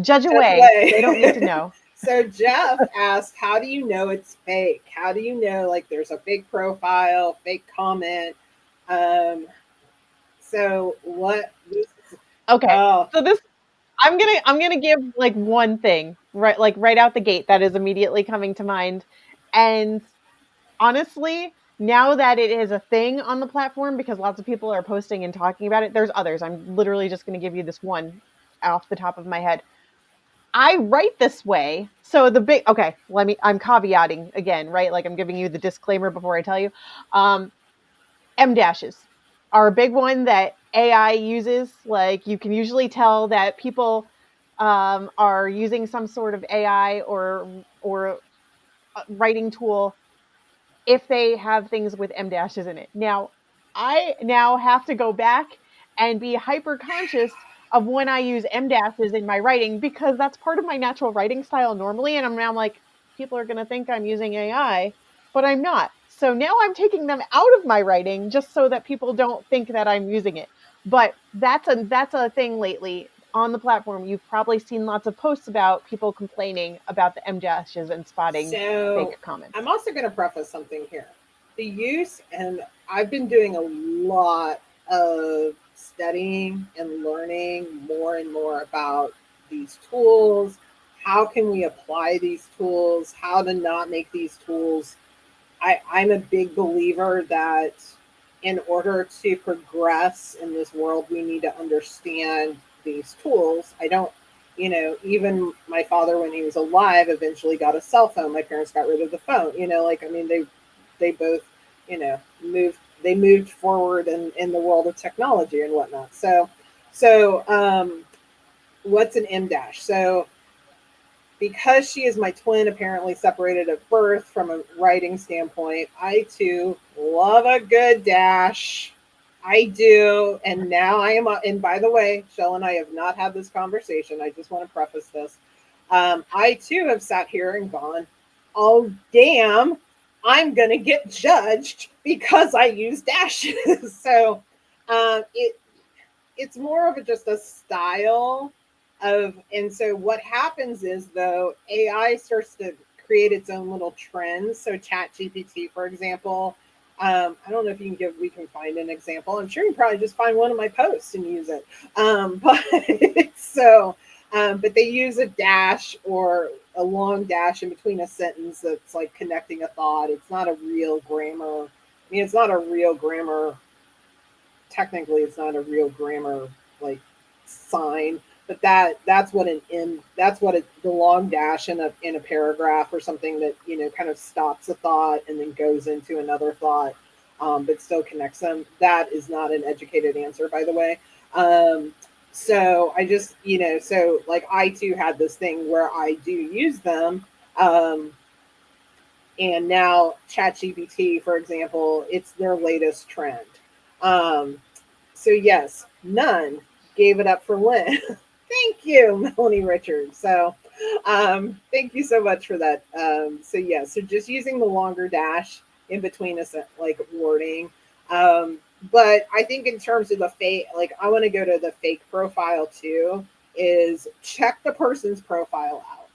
Speaker 2: Judge
Speaker 1: judge
Speaker 2: away. They don't need to
Speaker 1: away.
Speaker 2: know.
Speaker 1: So Jeff asked, how do you know it's fake? How do you know like there's a fake profile, fake comment? Um, so what?
Speaker 2: Okay.
Speaker 1: Oh,
Speaker 2: So this I'm gonna give like one thing right out the gate that is immediately coming to mind. And honestly, now that it is a thing on the platform because lots of people are posting and talking about it, there's others. I'm literally just gonna give you this one off the top of my head. I write this way. So the big okay, I'm caveating again, right? Like I'm giving you the disclaimer before I tell you. Um M dashes are a big one that AI uses. Like you can usually tell that people are using some sort of AI or writing tool if they have things with M dashes in it. Now, I now have to go back and be hyper conscious of when I use M dashes in my writing because that's part of my natural writing style normally. And I'm now like, people are going to think I'm using AI, but I'm not. So now I'm taking them out of my writing just so that people don't think that I'm using it. But that's a thing lately on the platform. You've probably seen lots of posts about people complaining about the M dashes and spotting
Speaker 1: so
Speaker 2: fake comments.
Speaker 1: I'm also going to preface something here. The use, and I've been doing a lot of studying and learning more and more about these tools. How can we apply these tools? How to not make these tools. I'm a big believer that in order to progress in this world, we need to understand these tools. I don't, even my father, when he was alive, eventually got a cell phone. My parents got rid of the phone. Like I mean, they both, they moved forward in the world of technology and whatnot. So what's an M dash? So because she is my twin, apparently separated at birth from a writing standpoint, I too love a good dash. I do. And now I am, and by the way, Shell and I have not had this conversation. I just want to preface this. I too have sat here and gone, oh, damn, I'm going to get judged because I use dashes. So it's more of just a style of, and so what happens is though AI starts to create its own little trends. So Chat GPT, for example, I don't know if we can find an example. I'm sure you can probably just find one of my posts and use it. But so but they use a dash or a long dash in between a sentence that's like connecting a thought. It's not a real grammar. I mean, it's not a real grammar. Technically, it's not a real grammar like sign, but that's what the long dash in a paragraph or something that kind of stops a thought and then goes into another thought, but still connects them. That is not an educated answer, by the way. So I just so like I too had this thing where I do use them. And now ChatGPT, for example, it's their latest trend. Um, so yes, none gave it up for Lynn. Thank you, Melanie Richards. So thank you so much for that. So yeah, so just using the longer dash in between us like wording. Um, but I think in terms of the fake, like I want to go to the fake profile too, is check the person's profile out.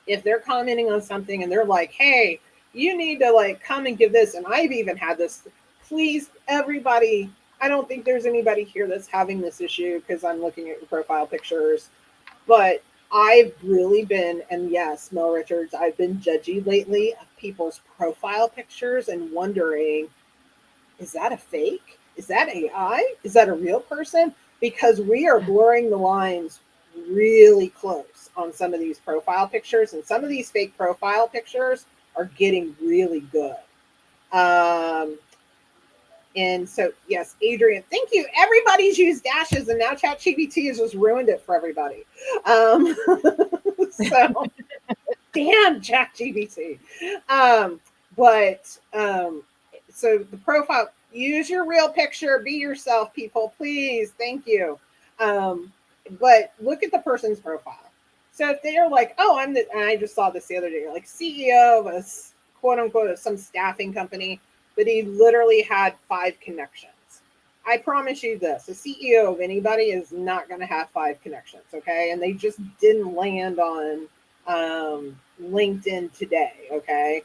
Speaker 1: If they're commenting on something and they're like, hey, you need to like come and give this, and I've even had this, please, everybody, I don't think there's anybody here that's having this issue because I'm looking at your profile pictures, but I've really been, and yes, Mel Richards, I've been judgy lately of people's profile pictures and wondering, is that a fake? Is that AI? Is that a real person? Because we are blurring the lines really close on some of these profile pictures, and some of these fake profile pictures are getting really good. Um, And so, yes, Adrian, thank you. Everybody's used dashes, and now ChatGPT has just ruined it for everybody. Um, so, damn ChatGPT. Um, but so the profile, use your real picture, be yourself, people, please. Thank you. Um, but look at the person's profile. So if they're like, oh, and I just saw this the other day, like CEO of a quote unquote some staffing company, but he literally had 5 connections. I promise you this: a CEO of anybody is not going to have 5 connections, okay? And they just didn't land on LinkedIn today, okay?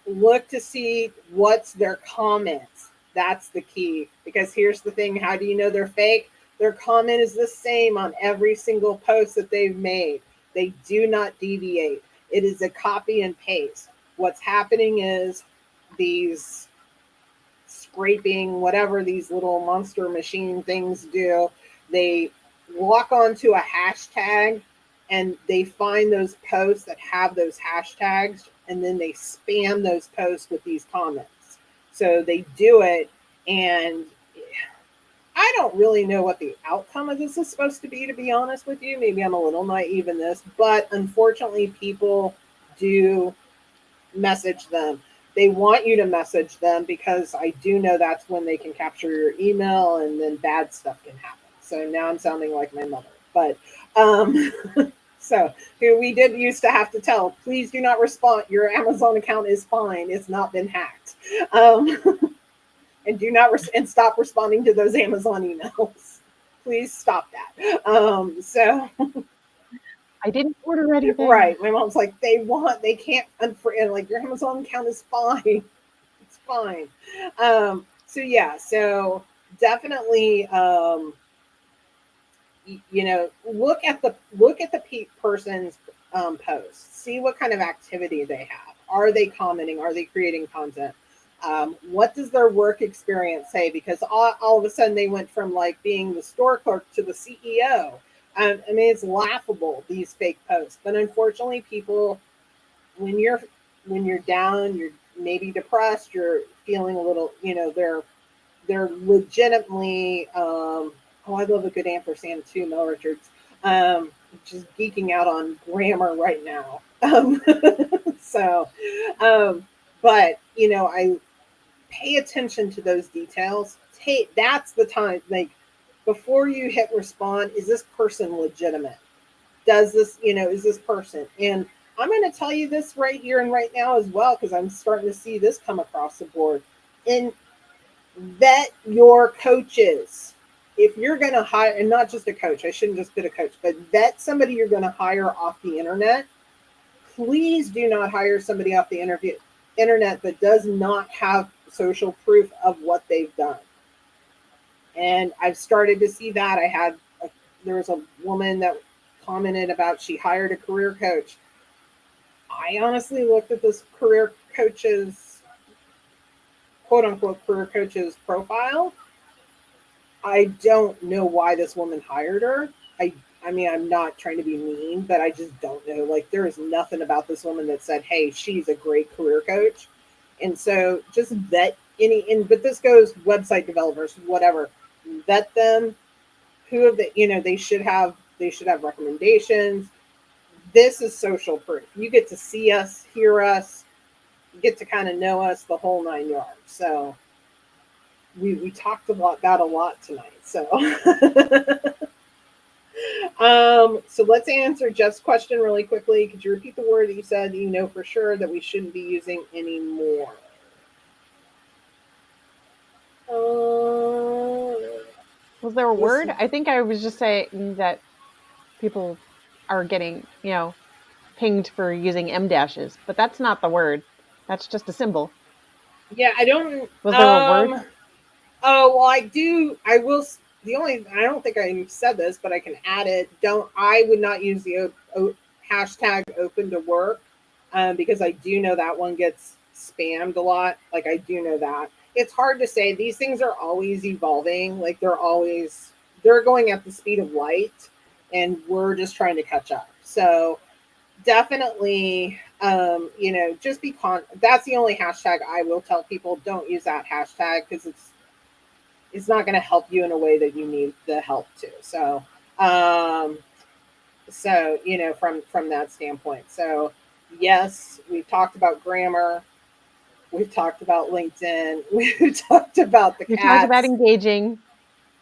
Speaker 1: Look to see what's their comments. That's the key. Because here's the thing: how do you know they're fake? Their comment is the same on every single post that they've made. They do not deviate. It is a copy and paste. What's happening is these scraping, whatever these little monster machine things do, they walk onto a hashtag and they find those posts that have those hashtags and then they spam those posts with these comments. So they do it, and I don't really know what the outcome of this is supposed to be honest with you. Maybe I'm a little naive in this, but unfortunately, people do message them. They want you to message them because I do know that's when they can capture your email and then bad stuff can happen. So now I'm sounding like my mother. But um, so who we did used to have to tell, please do not respond. Your Amazon account is fine. It's not been hacked. Um, and do not and stop responding to those Amazon emails. Please stop that. So
Speaker 2: I didn't order anything.
Speaker 1: right, my mom's like, they can't unfriend. Like your Amazon account is fine. It's fine. So yeah, so definitely, look at the person's posts. See what kind of activity they have. Are they commenting? Are they creating content? What does their work experience say? Because all of a sudden they went from like being the store clerk to the CEO. I mean, it's laughable, these fake posts. But unfortunately, people, when you're down, you're maybe depressed, you're feeling a little, they're legitimately. Oh, I love a good ampersand too, Mel Richards. Just geeking out on grammar right now. So, um, but I pay attention to those details. That's the time, like before you hit respond, is this person legitimate? Does this, is this person? And I'm going to tell you this right here and right now as well, because I'm starting to see this come across the board. And vet your coaches. If you're going to hire, and not just a coach, I shouldn't just put a coach, but vet somebody you're going to hire off the internet. Please do not hire somebody off the internet that does not have social proof of what they've done. And I've started to see that. There was a woman that commented about she hired a career coach. I honestly looked at this career coach's, quote unquote, career coach's profile. I don't know why this woman hired her. I mean, I'm not trying to be mean, but I just don't know. Like, there is nothing about this woman that said, hey, she's a great career coach. And so just vet but this goes website developers, whatever, vet them. Who have they should have recommendations. This is social proof. You get to see us, hear us, you get to kind of know us, the whole 9 yards. So we talked about a lot tonight. So so let's answer Jeff's question really quickly. Could you repeat the word that you said you know for sure that we shouldn't be using anymore?
Speaker 2: Was there a word? I think I was just saying that people are getting, pinged for using M dashes, but that's not the word. That's just a symbol.
Speaker 1: Yeah, I don't.
Speaker 2: Was there a word?
Speaker 1: Oh, well, I do. I will. I don't think I said this, but I can add it. I would not use the hashtag open to work because I do know that one gets spammed a lot. Like, I do know that. It's hard to say. These things are always evolving. Like, they're going at the speed of light, and we're just trying to catch up. So definitely Just that's the only hashtag I will tell people, don't use that hashtag because it's not going to help you in a way that you need the help to. Um, from that standpoint. So yes, we've talked about grammar, we've talked about LinkedIn, we've talked about the
Speaker 2: We talked about
Speaker 1: cats
Speaker 2: engaging.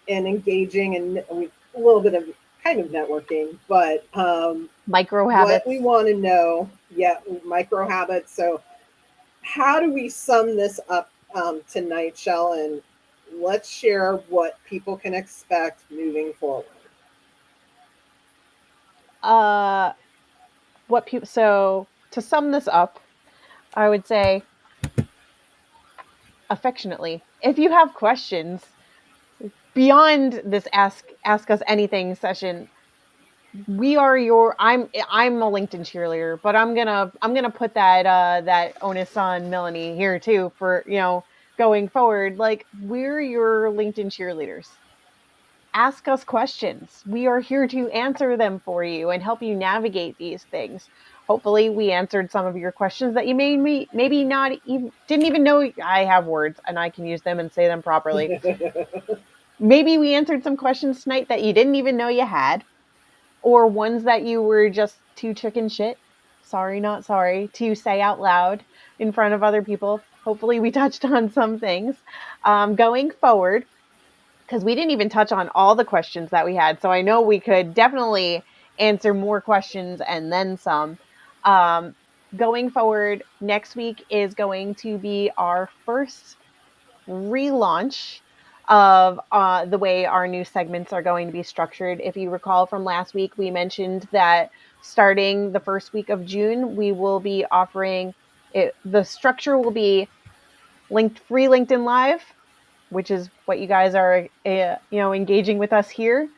Speaker 1: and engaging, and a little bit of kind of networking, but
Speaker 2: Micro
Speaker 1: what
Speaker 2: habits.
Speaker 1: we want to know, yeah, micro habits. So how do we sum this up tonight, Shell? And let's share what people can expect moving forward.
Speaker 2: Uh, what people? So to sum this up, I would say affectionately, if you have questions beyond this ask us anything session, we are your I'm a LinkedIn cheerleader, but I'm gonna put that onus on Melanie here too for going forward. Like, we're your LinkedIn cheerleaders. Ask us questions. We are here to answer them for you and help you navigate these things. Hopefully, we answered some of your questions that you maybe not even didn't even know I have words and I can use them and say them properly. Maybe we answered some questions tonight that you didn't even know you had, or ones that you were just too chicken shit, sorry, not sorry, to say out loud in front of other people. Hopefully, we touched on some things. Going forward, because we didn't even touch on all the questions that we had. So I know we could definitely answer more questions and then some. Um, Going forward, next week is going to be our first relaunch of the way our new segments are going to be structured. If you recall from last week, we mentioned that starting the first week of June, we will be offering it. The structure will be linked free LinkedIn Live, which is what you guys are, engaging with us here.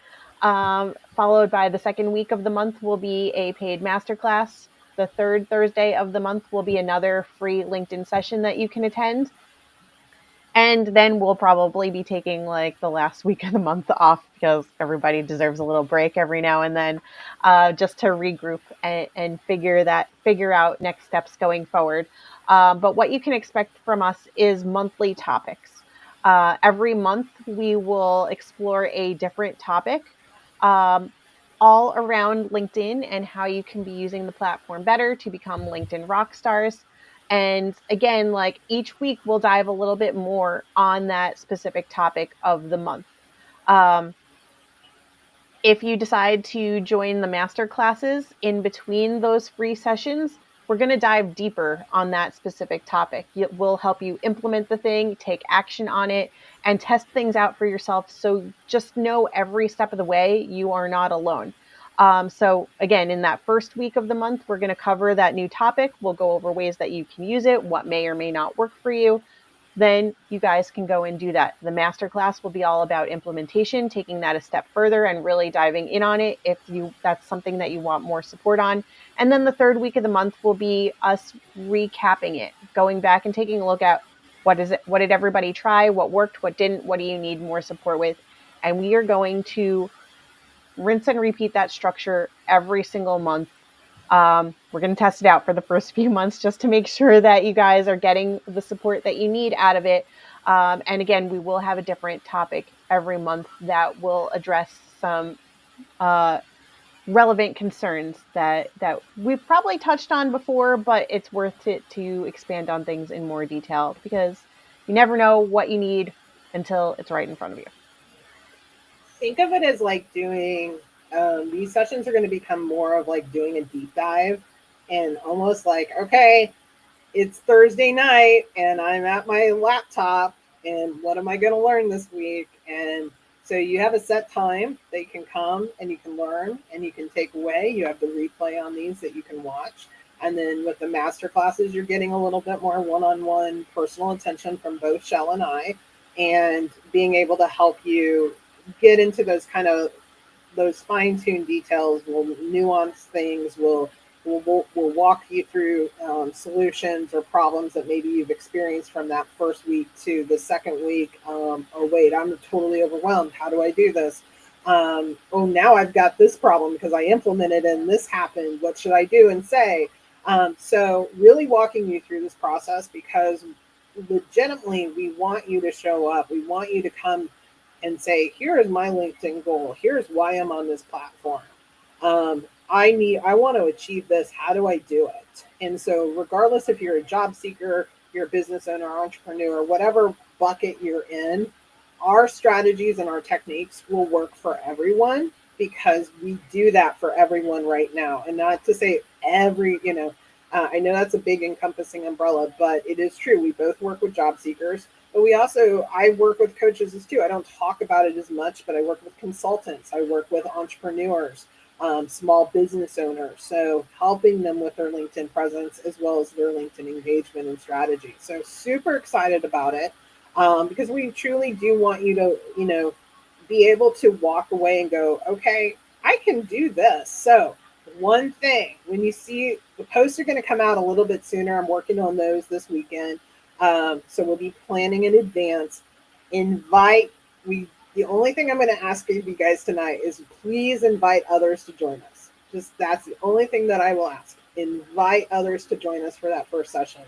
Speaker 2: Followed by the second week of the month will be a paid masterclass. The third Thursday of the month will be another free LinkedIn session that you can attend. And then we'll probably be taking like the last week of the month off because everybody deserves a little break every now and then, just to regroup and figure out next steps going forward. But what you can expect from us is monthly topics. Every month we will explore a different topic, um, all around LinkedIn and how you can be using the platform better to become LinkedIn rock stars. And again, like, each week we'll dive a little bit more on that specific topic of the month. Um, if you decide to join the master classes in between those free sessions, we're going to dive deeper on that specific topic. It will help you implement the thing, take action on it, and test things out for yourself. So just know every step of the way you are not alone. So, again, in that first week of the month, we're going to cover that new topic. We'll go over ways that you can use it, what may or may not work for you. Then you guys can go and do that. The masterclass will be all about implementation, taking that a step further and really diving in on it if that's something that you want more support on. And then the third week of the month will be us recapping it, going back and taking a look at what did everybody try, what worked, what didn't, what do you need more support with. And we are going to rinse and repeat that structure every single month. We're going to test it out for the first few months just to make sure that you guys are getting the support that you need out of it. And again, we will have a different topic every month that will address some uh, relevant concerns that we've probably touched on before, but it's worth it to expand on things in more detail because you never know what you need until it's right in front of you.
Speaker 1: Think of it as like doing these sessions are going to become more of like doing a deep dive, and almost like, okay, it's Thursday night and I'm at my laptop, and what am I going to learn this week? And so you have a set time that you can come and you can learn and you can take away. You have the replay on these that you can watch. And then with the master classes, you're getting a little bit more one-on-one personal attention from both Shell and I, and being able to help you get into those kind of those fine-tuned details. Will nuance things. Will walk you through solutions or problems that maybe you've experienced from that first week to the second week. Oh wait, I'm totally overwhelmed. How do I do this? Oh, now I've got this problem because I implemented and this happened. What should I do and say? So really walking you through this process because legitimately we want you to show up. We want you to come and say, here is my LinkedIn goal. Here's why I'm on this platform. I want to achieve this. How do I do it? And so regardless if you're a job seeker, you're a business owner, entrepreneur, whatever bucket you're in, our strategies and our techniques will work for everyone because we do that for everyone right now. And not to say every, I know that's a big encompassing umbrella, but it is true. We both work with job seekers, but I work with coaches as too. I don't talk about it as much, but I work with consultants. I work with entrepreneurs, small business owners. So helping them with their LinkedIn presence as well as their LinkedIn engagement and strategy. So super excited about it because we truly do want you to, be able to walk away and go, okay, I can do this. So one thing, when you see the posts are going to come out a little bit sooner, I'm working on those this weekend. So we'll be planning in advance. Invite we The only thing I'm going to ask of you guys tonight is please invite others to join us. Just that's the only thing that I will ask. Invite others to join us for that first session.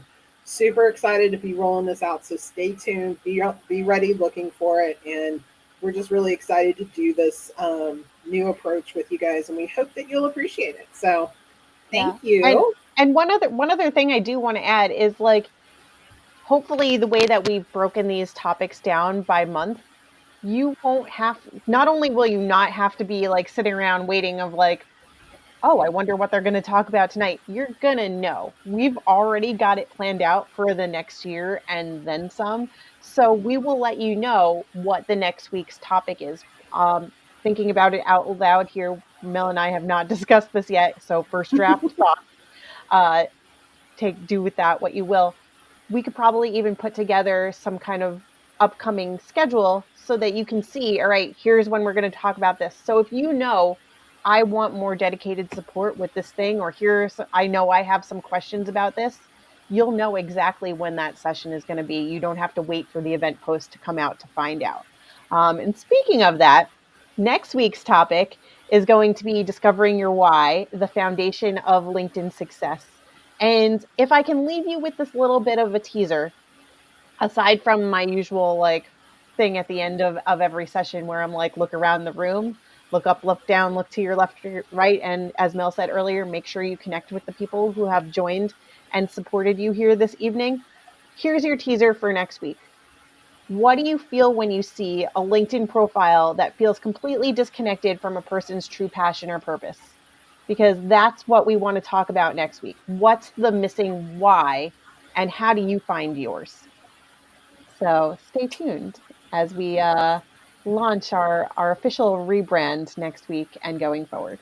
Speaker 1: Super excited to be rolling this out. So stay tuned, be ready, looking for it, and we're just really excited to do this new approach with you guys, and we hope that you'll appreciate it. So
Speaker 2: Yeah.
Speaker 1: thank you.
Speaker 2: And one other thing I do want to add is like hopefully the way that we've broken these topics down by month, you won't have not only will you not have to be like sitting around waiting of like, oh, I wonder what they're going to talk about tonight. You're going to know. We've already got it planned out for the next year and then some. So we will let you know what the next week's topic is. Thinking about it out loud here, Mel and I have not discussed this yet. So first draft thought, uh, do with that what you will. We could probably even put together some kind of upcoming schedule so that you can see, all right, here's when we're going to talk about this. So if you know, I want more dedicated support with this thing, or I know I have some questions about this, you'll know exactly when that session is going to be. You don't have to wait for the event post to come out to find out. And speaking of that, next week's topic is going to be discovering your why, the foundation of LinkedIn success. And if I can leave you with this little bit of a teaser, aside from my usual like thing at the end of every session where I'm like, look around the room, look up, look down, look to your left, to your right. And as Mel said earlier, make sure you connect with the people who have joined and supported you here this evening. Here's your teaser for next week. What do you feel when you see a LinkedIn profile that feels completely disconnected from a person's true passion or purpose? Because that's what we want to talk about next week. What's the missing why, and how do you find yours? So stay tuned as we launch our official rebrand next week and going forward.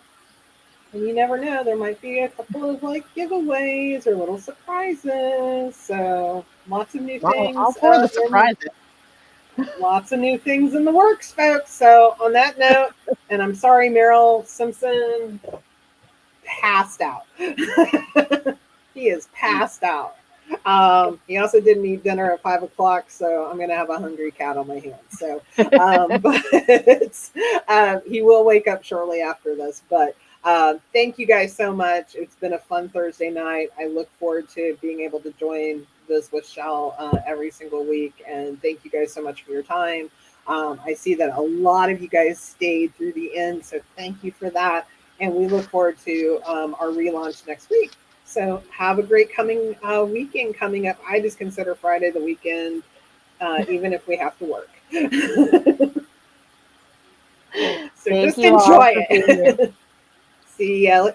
Speaker 1: And you never know, there might be a couple of like giveaways or little surprises. So lots of new
Speaker 2: Well, all
Speaker 1: things
Speaker 2: for the
Speaker 1: in
Speaker 2: surprises.
Speaker 1: lots of new things in the works, folks. So on that note, and I'm sorry, Meryl Simpson passed out. He is passed out. He also didn't eat dinner at 5 o'clock, so I'm going to have a hungry cat on my hands. So, but he will wake up shortly after this. But thank you guys so much. It's been a fun Thursday night. I look forward to being able to join this with Shell every single week. And thank you guys so much for your time. I see that a lot of you guys stayed through the end, so thank you for that. And we look forward to our relaunch next week. So have a great coming weekend coming up. I just consider Friday the weekend, even if we have to work. So
Speaker 2: Thank
Speaker 1: just
Speaker 2: you all
Speaker 1: enjoy
Speaker 2: for being here.
Speaker 1: it. See ya.